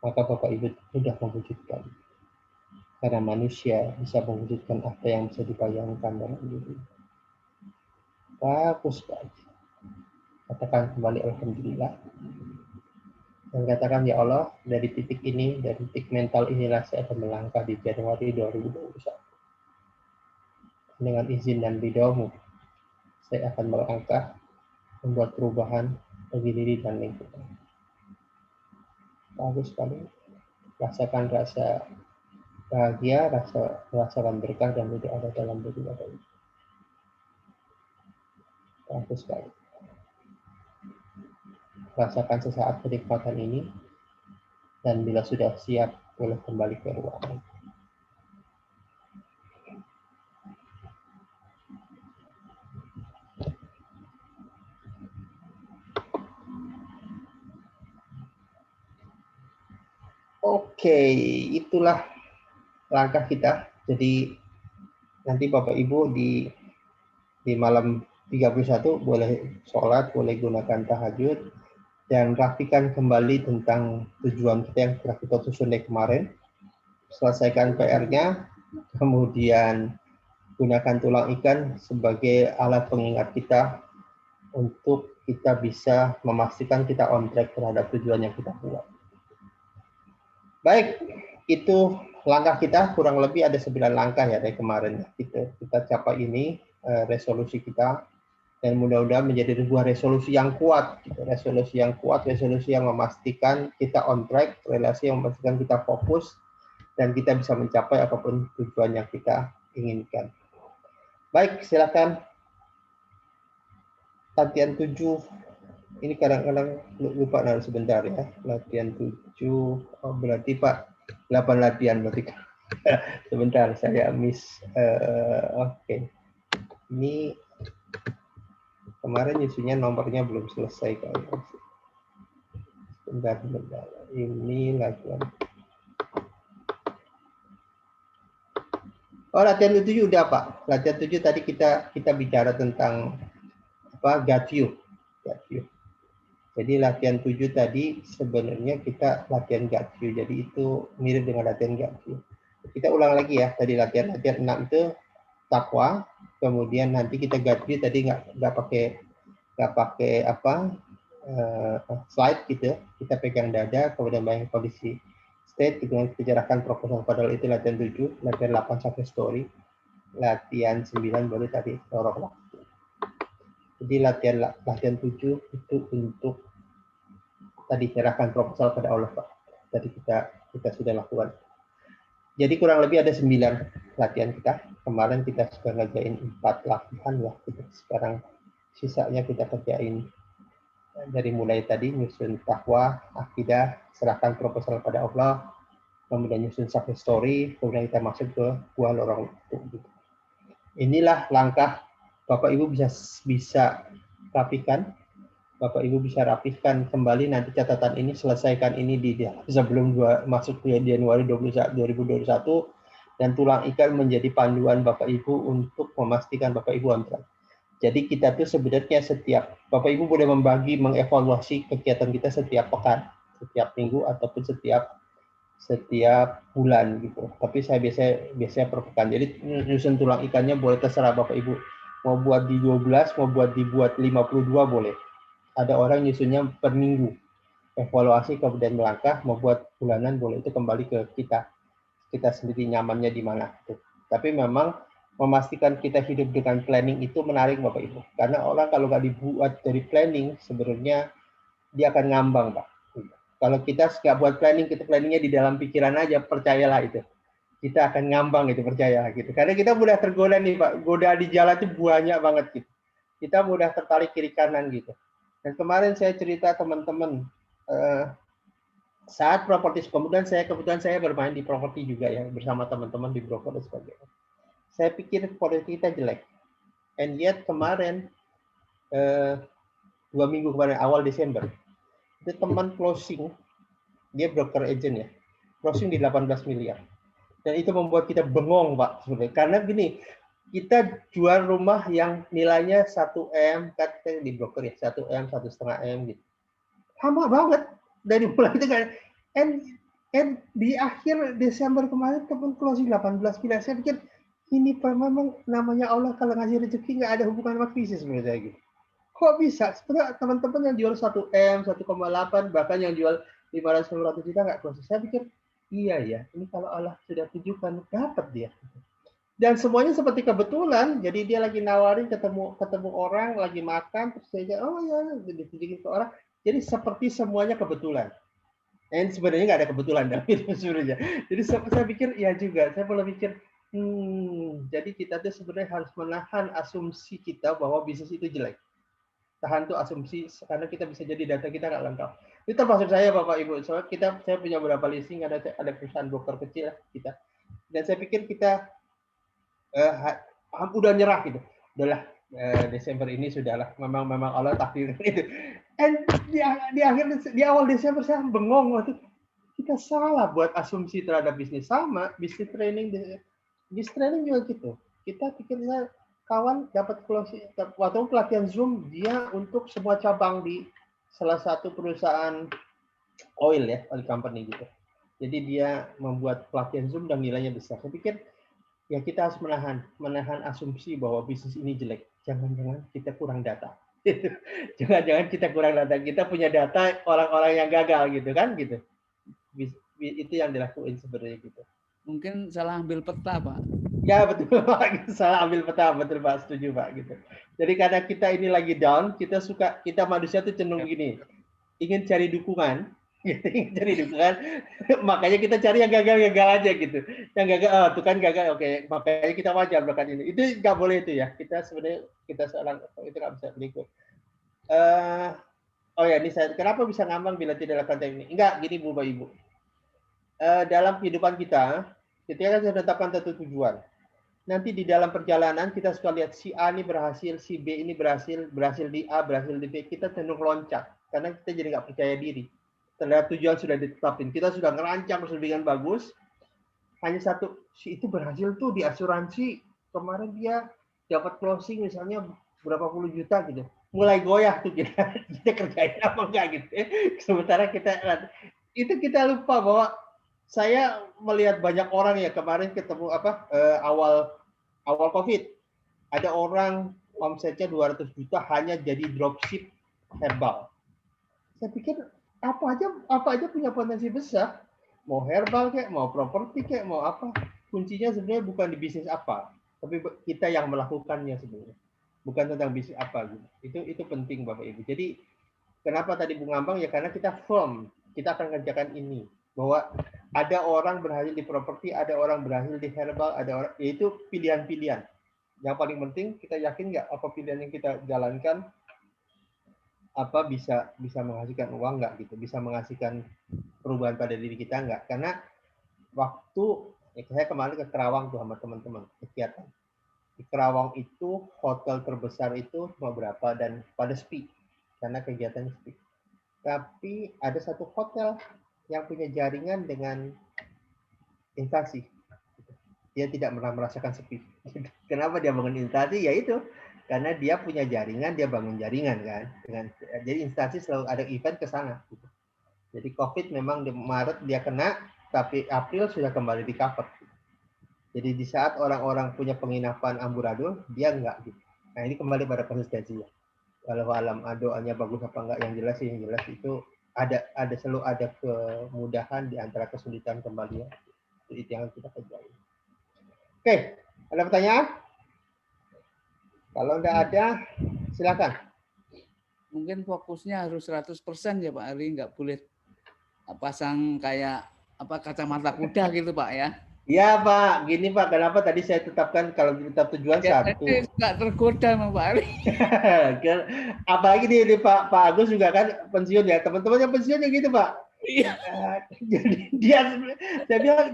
maka Bapak Ibu sudah mewujudkan. Karena manusia bisa mewujudkan apa yang bisa dibayangkan dalam diri. Bagus sekali. Katakan kembali alhamdulillah. Dan katakan, ya Allah, dari titik ini, dari titik mental inilah saya akan melangkah di Januari 2021. Dengan izin dan ridho-Mu, saya akan melangkah, membuat perubahan bagi diri dan lingkungan. Bagus sekali. Rasakan rasa bahagia, rasakan berkah dan tidak ada dalam diri Bapak Ibu. Bagus sekali. Rasakan sesaat kenikmatan ini, dan bila sudah siap, boleh kembali ke ruangan. Oke, itulah langkah kita. Jadi nanti Bapak Ibu di malam 31 boleh sholat, boleh gunakan tahajud, dan rapikan kembali tentang tujuan kita yang telah kita susun dari kemarin. Selesaikan PR-nya, kemudian gunakan tulang ikan sebagai alat pengingat kita untuk kita bisa memastikan kita on track terhadap tujuan yang kita buat. Baik, itu langkah kita, kurang lebih ada 9 langkah ya dari kemarin. Kita capai ini, resolusi kita, dan mudah-mudahan menjadi sebuah resolusi yang kuat, resolusi yang memastikan kita on track, relasi yang memastikan kita fokus, dan kita bisa mencapai apapun tujuan yang kita inginkan. Baik, silakan. Latihan 7, ini kadang-kadang lupa sebentar ya. Latihan 7, oh, berarti Pak 8 latihan berarti. Sebentar, saya miss. Oke. Ini kemarin nyusunnya nomornya belum selesai kayaknya. Sebentar. Ini latihan. Oh, latihan 7 udah Pak. Latihan 7 tadi kita bicara tentang apa? Gut view. Jadi latihan 7 tadi sebenarnya kita latihan gut view. Jadi itu mirip dengan latihan gut view. Kita ulang lagi ya. Tadi latihan 6 itu takwa. Kemudian nanti kita gut view tadi nggak pakai slide gitu. Kita pegang dada, kemudian bayangkan kondisi state, kemudian kita cerahkan proposal. Padahal itu latihan 7, latihan 8 sampai story, latihan 9 baru tadi lorong waktu. Jadi latihan 7 itu untuk tadi cerahkan proposal pada Allah Pak. Tadi kita sudah lakukan. Jadi kurang lebih ada 9 latihan kita. Kemarin kita sudah ngerjain 4 latihan ya. Sekarang sisanya kita kerjain dari mulai tadi nyusun takwa, akidah, serahkan proposal pada Allah, kemudian nyusun success story, kemudian kita masuk ke buah lorong waktu. Inilah langkah Bapak Ibu bisa rapikan. Bapak Ibu bisa rapihkan kembali nanti catatan ini, selesaikan ini sebelum masuk ke Januari 2021, dan tulang ikan menjadi panduan Bapak Ibu untuk memastikan Bapak Ibu on track. Jadi kita tuh sebenarnya Bapak Ibu boleh mengevaluasi kegiatan kita setiap pekan, setiap minggu, ataupun setiap bulan gitu. Tapi saya biasanya per pekan. Jadi nyusun tulang ikannya boleh terserah Bapak Ibu. Mau buat di 12, mau dibuat 52 boleh. Ada orang nyusunnya per minggu. Evaluasi kemudian melangkah, mau buat bulanan boleh, itu kembali ke kita. Kita sendiri nyamannya di mana. Tapi memang memastikan kita hidup dengan planning itu menarik Bapak Ibu. Karena orang kalau nggak dibuat dari planning, sebenarnya dia akan ngambang Pak. Kalau kita nggak buat planning, kita planningnya di dalam pikiran aja, percayalah itu. Kita akan ngambang itu, percaya gitu. Karena kita mudah tergoda nih Pak. Goda di jalan itu banyak banget gitu. Kita mudah tertarik kiri kanan gitu. Dan kemarin saya cerita teman-teman saat properti, kemudian saya bermain di properti juga ya, bersama teman-teman di broker dan sebagainya. Saya pikir properti kita jelek. And yet kemarin 2 minggu kemarin awal Desember itu teman closing, dia broker agent ya, closing di 18 miliar. Dan itu membuat kita bengong Pak sebenarnya. Karena gini, kita jual rumah yang nilainya 1M, kan di broker ya, 1M, 1,5M gitu. Lama banget dari mulai itu kan. And And di akhir Desember kemarin teman closing 18 miliar. Saya pikir ini memang namanya Allah kalau ngasih rezeki nggak ada hubungan sama krisis menurut saya gitu. Kok bisa? Sebenarnya teman-teman yang jual 1M, 1,8, bahkan yang jual 500 juta nggak closing. Saya pikir iya ya, ini kalau Allah sudah tujukan dapat dia. Dan semuanya seperti kebetulan, jadi dia lagi nawarin ketemu orang, lagi makan, terus saya oh ya, ditunjukin ke orang. Jadi seperti semuanya kebetulan. Dan sebenarnya nggak ada kebetulan dalam itu sebenarnya. Jadi saya pikir ya juga, saya mulai pikir, jadi kita tuh sebenarnya harus menahan asumsi kita bahwa bisnis itu jelek. Tahan tuh asumsi, karena kita bisa jadi data kita nggak lengkap. Itu termasuk saya Bapak Ibu. Soalnya saya punya beberapa leasing, ada perusahaan broker kecil kita. Dan saya pikir kita udah nyerah gitu. Udahlah, Desember ini sudahlah, memang Allah takdir itu. And di awal Desember saya bengong waktu kita salah buat asumsi terhadap bisnis. Sama bisnis training juga gitu. Kita pikirnya kawan dapat closing waktu pelatihan Zoom, dia untuk semua cabang di salah satu perusahaan oil company gitu. Jadi dia membuat pelatihan Zoom dan nilainya besar. Saya pikir ya kita harus menahan asumsi bahwa bisnis ini jelek. Jangan-jangan kita kurang data. Jangan-jangan kita kurang data. Kita punya data orang-orang yang gagal gitu kan gitu. Itu yang dilakuin sebenarnya gitu. Mungkin salah ambil peta, Pak. Ya betul Pak, salah ambil peta, betul Pak, setuju Pak gitu. Jadi karena kita ini lagi down, kita manusia tuh cenderung begini, ingin cari dukungan, makanya kita cari yang gagal aja gitu. Yang gagal, tuh kan gagal, oke, makanya kita wajar bahkan ini. Itu nggak boleh itu ya. Kita sebenarnya seorang itu nggak bisa berikut. Oh ya, ini kenapa bisa ngambang bila tidak lakukan teknik? Enggak, gini Bu, Bapak Ibu. Dalam kehidupan kita, ketika kita tetapkan satu tujuan, nanti di dalam perjalanan kita suka lihat si A ini berhasil, si B ini berhasil di A, berhasil di B, kita cenderung loncat karena kita jadi nggak percaya diri. Terhadap tujuan sudah ditetapin, kita sudah ngerancang sedemikian bagus. Hanya satu, si itu berhasil tuh di asuransi kemarin dia dapat closing misalnya berapa puluh juta gitu, mulai goyah tuh kita kerjain apa enggak gitu. Sementara kita lupa bahwa saya melihat banyak orang ya kemarin ketemu awal COVID, ada orang omsetnya 200 juta hanya jadi dropship herbal. Saya pikir apa aja punya potensi besar, mau herbal kayak, mau properti kayak, mau apa. Kuncinya sebenarnya bukan di bisnis apa, tapi kita yang melakukannya sebenarnya, bukan tentang bisnis apa gitu. Itu penting Bapak Ibu. Jadi kenapa tadi Bung Ngambang ya karena kita firm, kita akan kerjakan ini. Bahwa ada orang berhasil di properti, ada orang berhasil di herbal, ada orang, yaitu pilihan-pilihan. Yang paling penting kita yakin nggak apa pilihan yang kita jalankan apa bisa menghasilkan uang nggak gitu, bisa menghasilkan perubahan pada diri kita nggak? Karena waktu saya kemarin ke Kerawang tuh sama teman-teman kegiatan. Di Kerawang itu hotel terbesar itu cuma berapa dan pada sepi karena kegiatannya sepi. Tapi ada satu hotel yang punya jaringan dengan instansi. Dia tidak pernah merasakan sepi. Kenapa dia bangun instansi? Ya itu, karena dia punya jaringan, dia bangun jaringan kan. Jadi instansi selalu ada event ke sana. Jadi COVID memang di Maret dia kena, tapi April sudah kembali di cover. Jadi di saat orang-orang punya penginapan amburadul, dia enggak gitu. Nah ini kembali pada konsistensinya. Kalau alam doanya bagus apa enggak, yang jelas itu selalu ada kemudahan di antara kesulitan kembali ya. Itu yang kita kerjain. Oke, ada pertanyaan? Kalau enggak ada, silakan. Mungkin fokusnya harus 100% ya Pak Ari, nggak boleh pasang kayak kacamata kuda gitu Pak ya. Iya Pak, gini Pak, kenapa tadi saya tetapkan kalau tetap tujuan satu. Nggak tergoda sama Pak Ari. Apalagi di Pak Agus juga kan pensiun ya, teman-teman yang pensiun yang gitu Pak. Iya. Jadi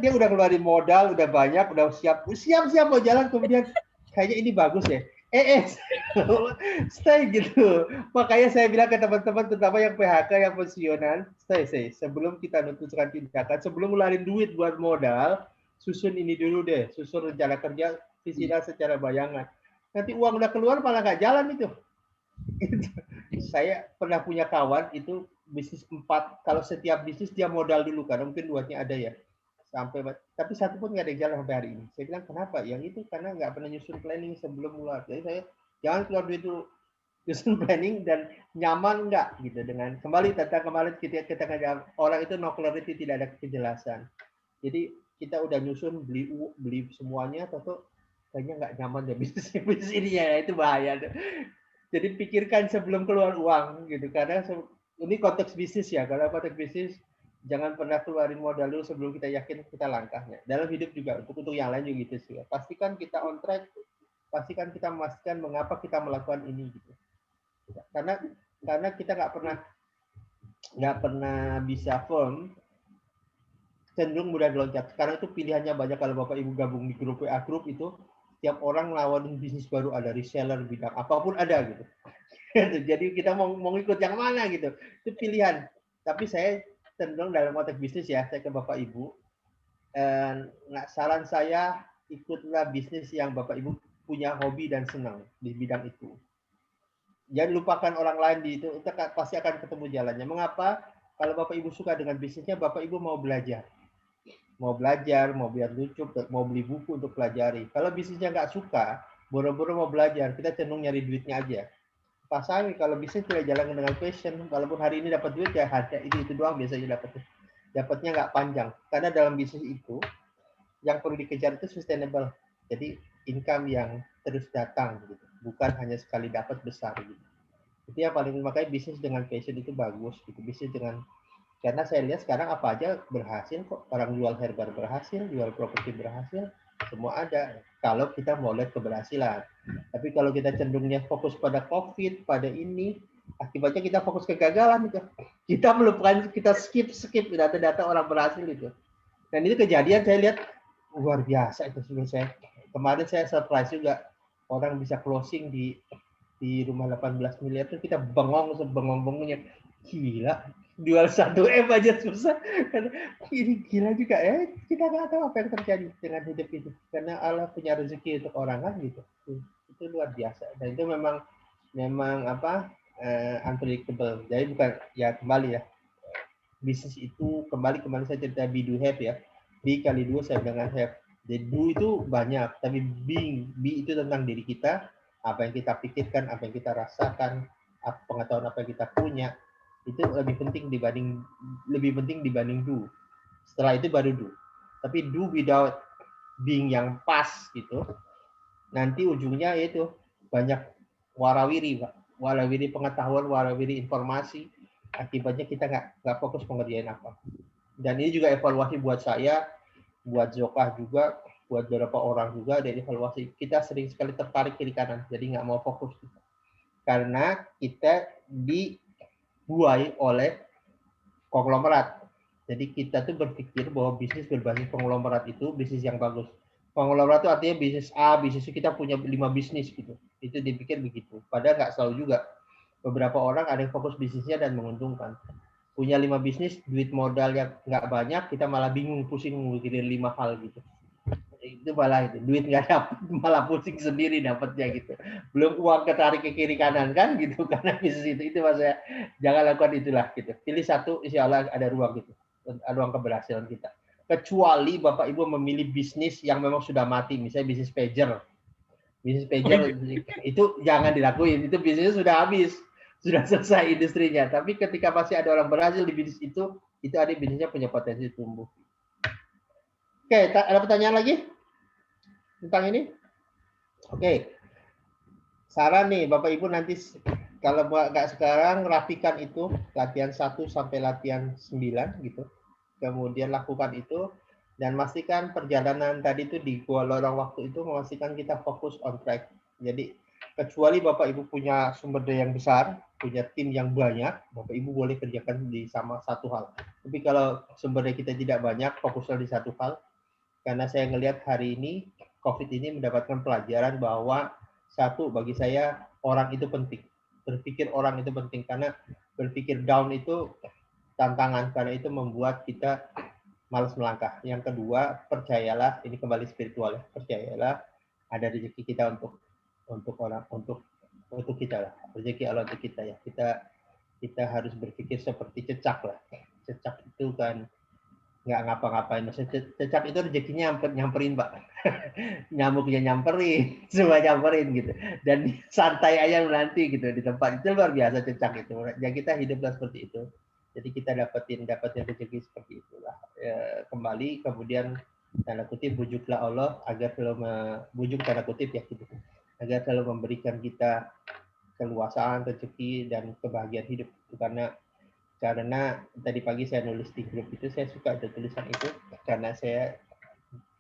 dia udah keluarin modal, udah banyak, udah siap mau jalan, kemudian kayaknya ini bagus ya. Stay gitu. Makanya saya bilang ke teman-teman, terutama yang PHK, yang pensiunan, stay. Sebelum kita menentukan tindakan, sebelum ngeluarin duit buat modal, susun ini dulu deh, susun rencana kerja, visi secara bayangan. Nanti uang udah keluar malah nggak jalan itu. saya pernah punya kawan itu bisnis 4, kalau setiap bisnis dia modal dulu karena mungkin duitnya ada ya. Tapi satu pun nggak ada yang jalan sampai hari ini. Saya bilang kenapa? Yang itu karena nggak pernah nyusun planning sebelum mulai. Jadi saya jangan keluar duit dulu, nyusun planning dan nyaman nggak gitu dengan kembali tentang kemarin kita ngajak orang itu no clarity, tidak ada kejelasan. Jadi kita udah nyusun beli semuanya, tentu kayaknya nggak nyaman deh bisnis ini ya, itu bahaya. Jadi pikirkan sebelum keluar uang gitu, karena ini konteks bisnis ya. Kalau konteks bisnis jangan pernah keluarin modal dulu sebelum kita yakin kita langkahnya. Dalam hidup juga untuk yang lain juga gitu sih. Ya. Pastikan kita on track, pastikan kita memastikan mengapa kita melakukan ini gitu. Karena kita nggak pernah bisa firm, cenderung mudah diloncat. Sekarang itu pilihannya banyak. Kalau Bapak Ibu gabung di grup WA grup itu, tiap orang ngelawanin bisnis baru, ada reseller bidang apapun ada gitu. Jadi kita mau ikut yang mana gitu, itu pilihan. Tapi saya cenderung dalam konteks bisnis ya, saya ke Bapak Ibu, saran saya ikutlah bisnis yang Bapak Ibu punya hobi dan senang di bidang itu. Jangan lupakan orang lain di itu pasti akan ketemu jalannya. Mengapa? Kalau Bapak Ibu suka dengan bisnisnya, Bapak Ibu mau belajar, mau biar lucu, mau beli buku untuk pelajari. Kalau bisnisnya nggak suka, boro-boro mau belajar, kita cenderung nyari duitnya aja. Pasangi kalau bisnis tidak jalan dengan passion, walaupun hari ini dapat duit ya harga itu doang biasanya dapatnya nggak panjang. Karena dalam bisnis itu yang perlu dikejar itu sustainable, jadi income yang terus datang gitu, bukan hanya sekali dapat besar gitu. Itu yang paling, makanya bisnis dengan passion itu bagus gitu. Bisnis dengan, karena saya lihat sekarang apa aja berhasil kok, orang jual herbal berhasil, jual properti berhasil, semua ada kalau kita mau lihat keberhasilan. Tapi kalau kita cenderungnya fokus pada COVID, pada ini, akibatnya kita fokus kegagalan itu. Kita melupakan, kita skip data-data orang berhasil itu. Dan itu kejadian saya lihat luar biasa itu sebelum saya. Kemarin saya surprise juga, orang bisa closing di rumah 18 miliar itu kita bengong-bengongnya. Gila, jual 1M aja susah. Ini gila juga ya. Kita nggak tahu apa yang terjadi dengan hidup itu. Karena Allah punya rezeki untuk orang kan gitu. Itu luar biasa. Dan itu memang unpredictable. Jadi bukan ya, kembali ya. Bisnis itu kembali saya cerita be do have ya. Be kali 2 saya dengan have. Jadi do itu banyak, tapi be itu tentang diri kita, apa yang kita pikirkan, apa yang kita rasakan, pengetahuan apa yang kita punya, itu lebih penting dibanding do. Setelah itu baru do. Tapi do without being yang pas gitu, nanti ujungnya yaitu banyak warawiri pengetahuan, warawiri informasi, akibatnya kita nggak fokus pengerjaan apa. Dan ini juga evaluasi buat saya, buat Zokah juga, buat beberapa orang juga, dari evaluasi kita sering sekali tertarik kiri kanan, jadi nggak mau fokus karena kita dibuai oleh konglomerat. Jadi kita tuh berpikir bahwa bisnis berbasis konglomerat itu bisnis yang bagus. Konglomerat itu artinya bisnis A, bisnis kita punya 5 bisnis gitu. Itu dipikir begitu. Padahal nggak selalu juga. Beberapa orang ada yang fokus bisnisnya dan menguntungkan. Punya 5 bisnis, duit modal yang nggak banyak, kita malah bingung, pusing mikirin 5 hal gitu. Itu malah itu, duit nggak dapat, malah pusing sendiri dapatnya gitu. Belum uang ketarik ke kiri kanan kan gitu, karena bisnis itu maksudnya jangan lakukan itulah gitu. Pilih satu, insya Allah ada ruang gitu, ada ruang keberhasilan kita. Kecuali Bapak Ibu memilih bisnis yang memang sudah mati, misalnya bisnis pager. Bisnis pager itu jangan dilakuin, itu bisnisnya sudah habis, sudah selesai industrinya. Tapi ketika masih ada orang berhasil di bisnis itu ada bisnisnya punya potensi tumbuh. Oke, ada pertanyaan lagi tentang ini? Oke. Saran nih Bapak Ibu, nanti kalau nggak sekarang rapikan itu latihan 1 sampai latihan 9 gitu. Kemudian lakukan itu dan pastikan perjalanan tadi itu di lorong waktu itu, memastikan kita fokus on track. Jadi kecuali Bapak Ibu punya sumber daya yang besar, punya tim yang banyak, Bapak Ibu boleh kerjakan di sama satu hal. Tapi kalau sumber daya kita tidak banyak, fokuslah di satu hal. Karena saya ngelihat hari ini COVID ini mendapatkan pelajaran bahwa satu, bagi saya orang itu penting. Berpikir orang itu penting, karena berpikir down itu tantangan, karena itu membuat kita malas melangkah. Yang kedua, percayalah, ini kembali spiritual ya, percayalah ada rezeki kita untuk untuk kita lah, rezeki Allah untuk kita ya. Kita harus berpikir seperti cecak lah. Cecak itu kan nggak ngapa-ngapain. Maksudnya cecak itu rezekinya nyamperin Pak. Nyamuknya nyamperin, semua nyamperin gitu. Dan santai aja nanti gitu di tempat itu luar biasa cecak itu. Ya kita hiduplah seperti itu. Jadi kita dapatin rezeki seperti itulah. Kembali kemudian tanda kutip bujuklah Allah agar selalu bujuk tanda kutip ya gitu. Agar selalu memberikan kita keluasaan, rezeki dan kebahagiaan hidup. Karena tadi pagi saya nulis di grup itu, saya suka ada tulisan itu karena saya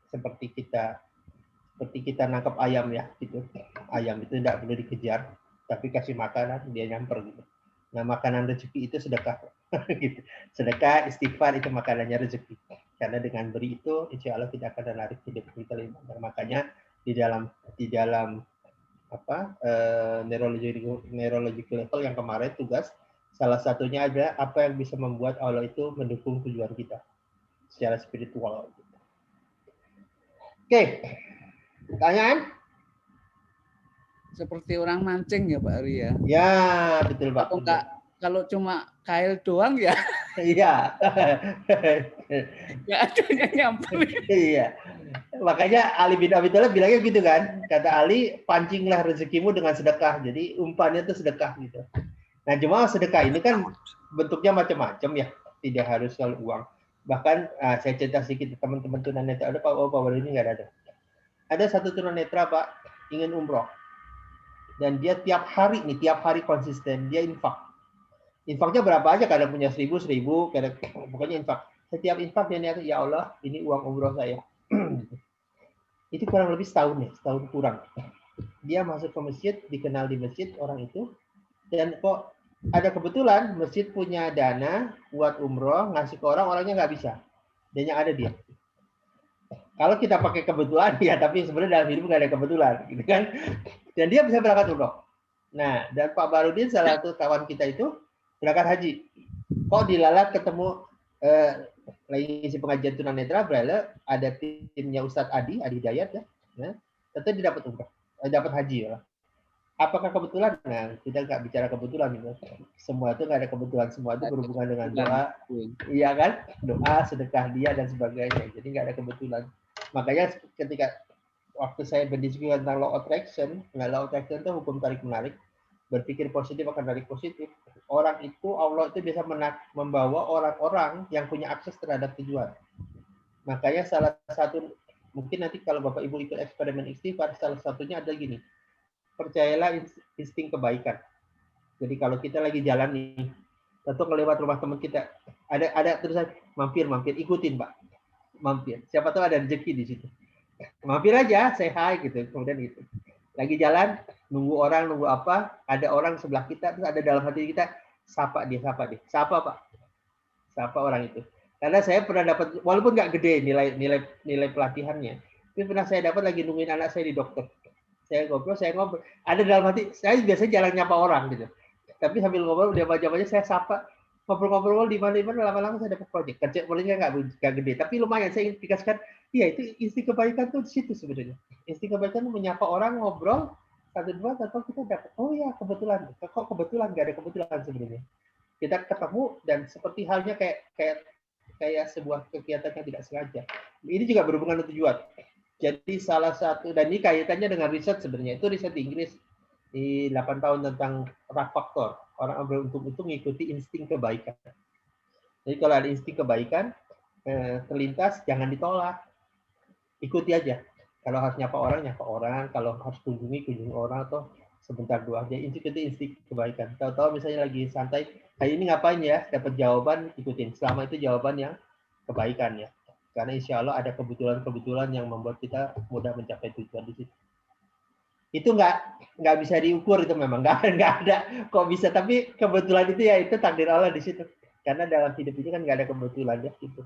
seperti kita nangkap ayam ya gitu. Ayam itu tidak perlu dikejar, tapi kasih makanan dia nyamper gitu. Nah, makanan rezeki itu sedekah gitu. Sedekah, istighfar itu makanannya rezeki. Karena dengan beri itu insya Allah kita akan menarik hidup kita lebih banyak. Makanya di dalam neurological level yang kemarin tugas salah satunya ada apa yang bisa membuat Allah itu mendukung tujuan kita secara spiritual. Oke, pertanyaan? Seperti orang mancing ya Pak Ari ya. Ya, betul Pak. Kalau enggak, kalau cuma kail doang ya. Iya. Nggak ada yang nyamperin. Iya. Makanya Ali bin Abi Thalib bilangnya gitu kan. Kata Ali, pancinglah rezekimu dengan sedekah. Jadi umpannya itu sedekah gitu. Nah, cuma sedekah ini kan bentuknya macam-macam ya. Tidak harus selalu uang. Bahkan saya cerita sedikit teman-teman tunanetra. Ada Pak ini nggak ada. Ada satu tunanetra Pak ingin umroh. Dan dia tiap hari konsisten dia infak. Infaknya berapa aja, kadang punya 1.000, kadang pokoknya infak. Setiap infak dia niat, ya Allah, ini uang umroh saya. Itu kurang lebih setahun kurang. Dia masuk ke masjid, dikenal di masjid orang itu, dan kok ada kebetulan masjid punya dana buat umroh, ngasih ke orangnya nggak bisa. Dan yang ada dia. Kalau kita pakai kebetulan ya, tapi sebenarnya dalam hidup nggak ada kebetulan, gitu kan? Dan dia bisa berangkat umroh. Nah, dan Pak Barudin salah satu kawan kita itu berangkat haji. Kok dilalat ketemu lagi ngisi pengajian tunanetra, berala ada timnya Ustadz Adi Dayat ya. Nah, tentu dia dapat umroh, dapat haji ya. Apakah kebetulan? Nah, kita nggak bicara kebetulan gitu. Semua itu nggak ada kebetulan, semua itu berhubungan dengan doa, iya kan? Doa, sedekah dia dan sebagainya. Jadi nggak ada kebetulan. Makanya ketika waktu saya berdiskusi tentang law of attraction, law of attraction itu hukum tarik menarik, berpikir positif akan tarik positif. Orang itu, Allah itu bisa membawa orang-orang yang punya akses terhadap tujuan. Makanya salah satu, mungkin nanti kalau Bapak Ibu ikut eksperimen istighfar, salah satunya ada gini, percayalah insting kebaikan. Jadi kalau kita lagi jalan nih, tentu ngelewat rumah teman kita, ada tulisan mampir, ikutin Pak, mampir. Siapa tahu ada rezeki di situ. Mampir aja, say hi gitu, kemudian gitu. Lagi jalan, nunggu apa, ada orang sebelah kita, terus ada dalam hati kita, sapa Pak, sapa orang itu. Karena saya pernah dapat, walaupun nggak gede nilai pelatihannya, tapi pernah saya dapat lagi nungguin anak saya di dokter. Saya ngobrol, ada dalam hati, saya biasanya jarang nyapa orang gitu. Tapi sambil ngobrol, dia baca-baca, saya sapa, ngobrol-ngobrol di mana lama-lama saya dapat proyek. Kerja bolehnya nggak gede, tapi lumayan saya indikasikan, iya itu insting kebaikan tuh di situ sebenarnya. Insting kebaikan menyapa orang, ngobrol, satu dua, atau kita dapat, oh ya kebetulan, kok kebetulan, nggak ada kebetulan sebenarnya. Kita ketemu dan seperti halnya kayak sebuah kegiatan yang tidak sengaja. Ini juga berhubungan dengan tujuan. Jadi salah satu, dan ini kaitannya dengan riset sebenarnya, itu riset di Inggris di 8 tahun tentang rak faktor. Orang beruntung itu mengikuti insting kebaikan. Jadi kalau ada insting kebaikan terlintas, jangan ditolak. Ikuti aja. Kalau harus nyapa orang, kalau harus kunjungi orang, atau sebentar doa aja. Ikuti insting kebaikan. Tahu-tahu misalnya lagi santai, hari ini ngapain ya? Dapat jawaban, ikutin. Selama itu jawaban yang kebaikan ya. Karena insya Allah ada kebetulan-kebetulan yang membuat kita mudah mencapai tujuan di situ. Itu nggak bisa diukur, itu memang nggak ada kok bisa, tapi kebetulan itu ya itu takdir Allah di situ. Karena dalam hidup ini kan nggak ada kebetulan ya gitu.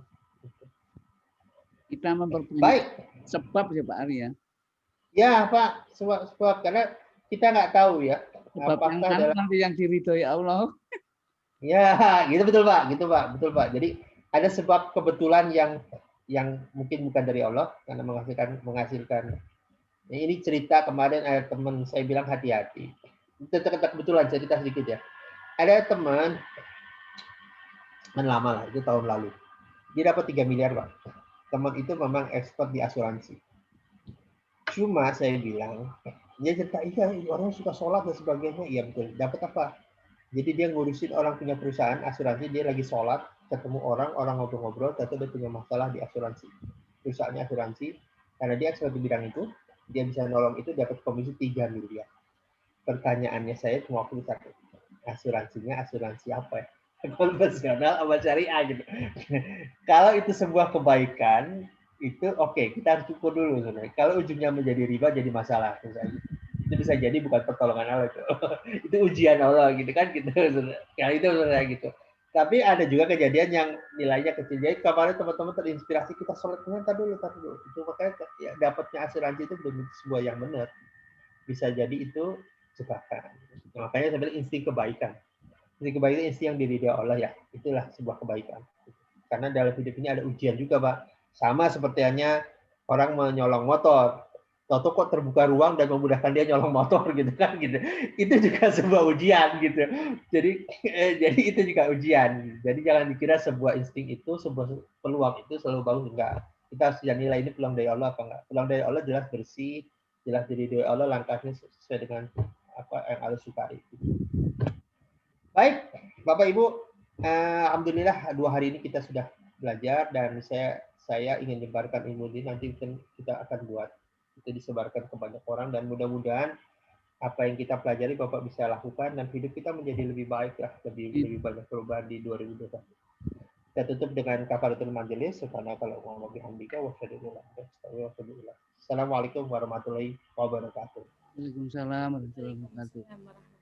Kita memperbanyak sebab ya Pak Ari ya. Ya Pak, sebab karena kita nggak tahu ya. Sebab yang mana nanti yang diridhoi Allah. Ya, gitu betul Pak. Jadi ada sebab kebetulan yang mungkin bukan dari Allah karena menghasilkan. Ini cerita kemarin ada teman saya bilang hati-hati. Kebetulan saya cerita sedikit ya. Ada teman lama lah, itu tahun lalu. Dia dapat 3 miliar, Pak. Teman itu memang expert di asuransi. Cuma saya bilang, dia cerita, iya orang suka sholat dan sebagainya. Iya betul. Dapat apa? Jadi dia ngurusin orang punya perusahaan asuransi, dia lagi sholat, ketemu orang ngobrol-ngobrol, ternyata dia punya masalah di asuransi. Perusahaannya asuransi, karena dia expert di bidang itu, dia bisa nolong itu dapat komisi 3 miliar. Pertanyaannya saya cuma waktu satu, asuransinya asuransi apa ya? Konvensional apa syariah gitu. Kalau itu sebuah kebaikan, itu oke, kita harus ukur dulu sebenarnya. Kalau ujungnya menjadi riba jadi masalah, itu bisa jadi bukan pertolongan Allah itu. Itu ujian Allah gitu kan gitu. Ya itu sebenarnya gitu. Tapi ada juga kejadian yang nilainya kecil. Jadi kemarin teman-teman terinspirasi kita sholatnya dulu. Itu makanya ya, dapatnya asuransi itu belum sebuah yang benar. Bisa jadi itu jebakan. Makanya sebenarnya insting kebaikan. Insting kebaikan itu insting yang diridhoi Allah ya. Itulah sebuah kebaikan. Karena dalam hidup ini ada ujian juga, Pak. Sama seperti hanya orang menyolong motor. Tahu kok terbuka ruang dan memudahkan dia nyolong motor gitu kan gitu. Itu juga sebuah ujian gitu. Jadi itu juga ujian. Jadi jangan dikira sebuah insting itu, sebuah peluang itu selalu bagus, enggak. Kita harus nilai ini peluang dari Allah apa enggak. Peluang dari Allah jelas bersih, jelas diridhoi Allah, langkahnya sesuai dengan apa yang Allah sukai. Baik, Bapak Ibu, alhamdulillah 2 hari ini kita sudah belajar dan saya ingin menyebarkan ilmu ini, nanti kita akan buat itu disebarkan ke banyak orang dan mudah-mudahan apa yang kita pelajari Bapak bisa lakukan dan hidup kita menjadi lebih baik ya, lebih banyak perubahan di 2021. Kita tutup dengan kafaratul majelis. Subhanallah wa bihamdika wa Assalamualaikum warahmatullahi wabarakatuh. Waalaikumsalam warahmatullahi wabarakatuh.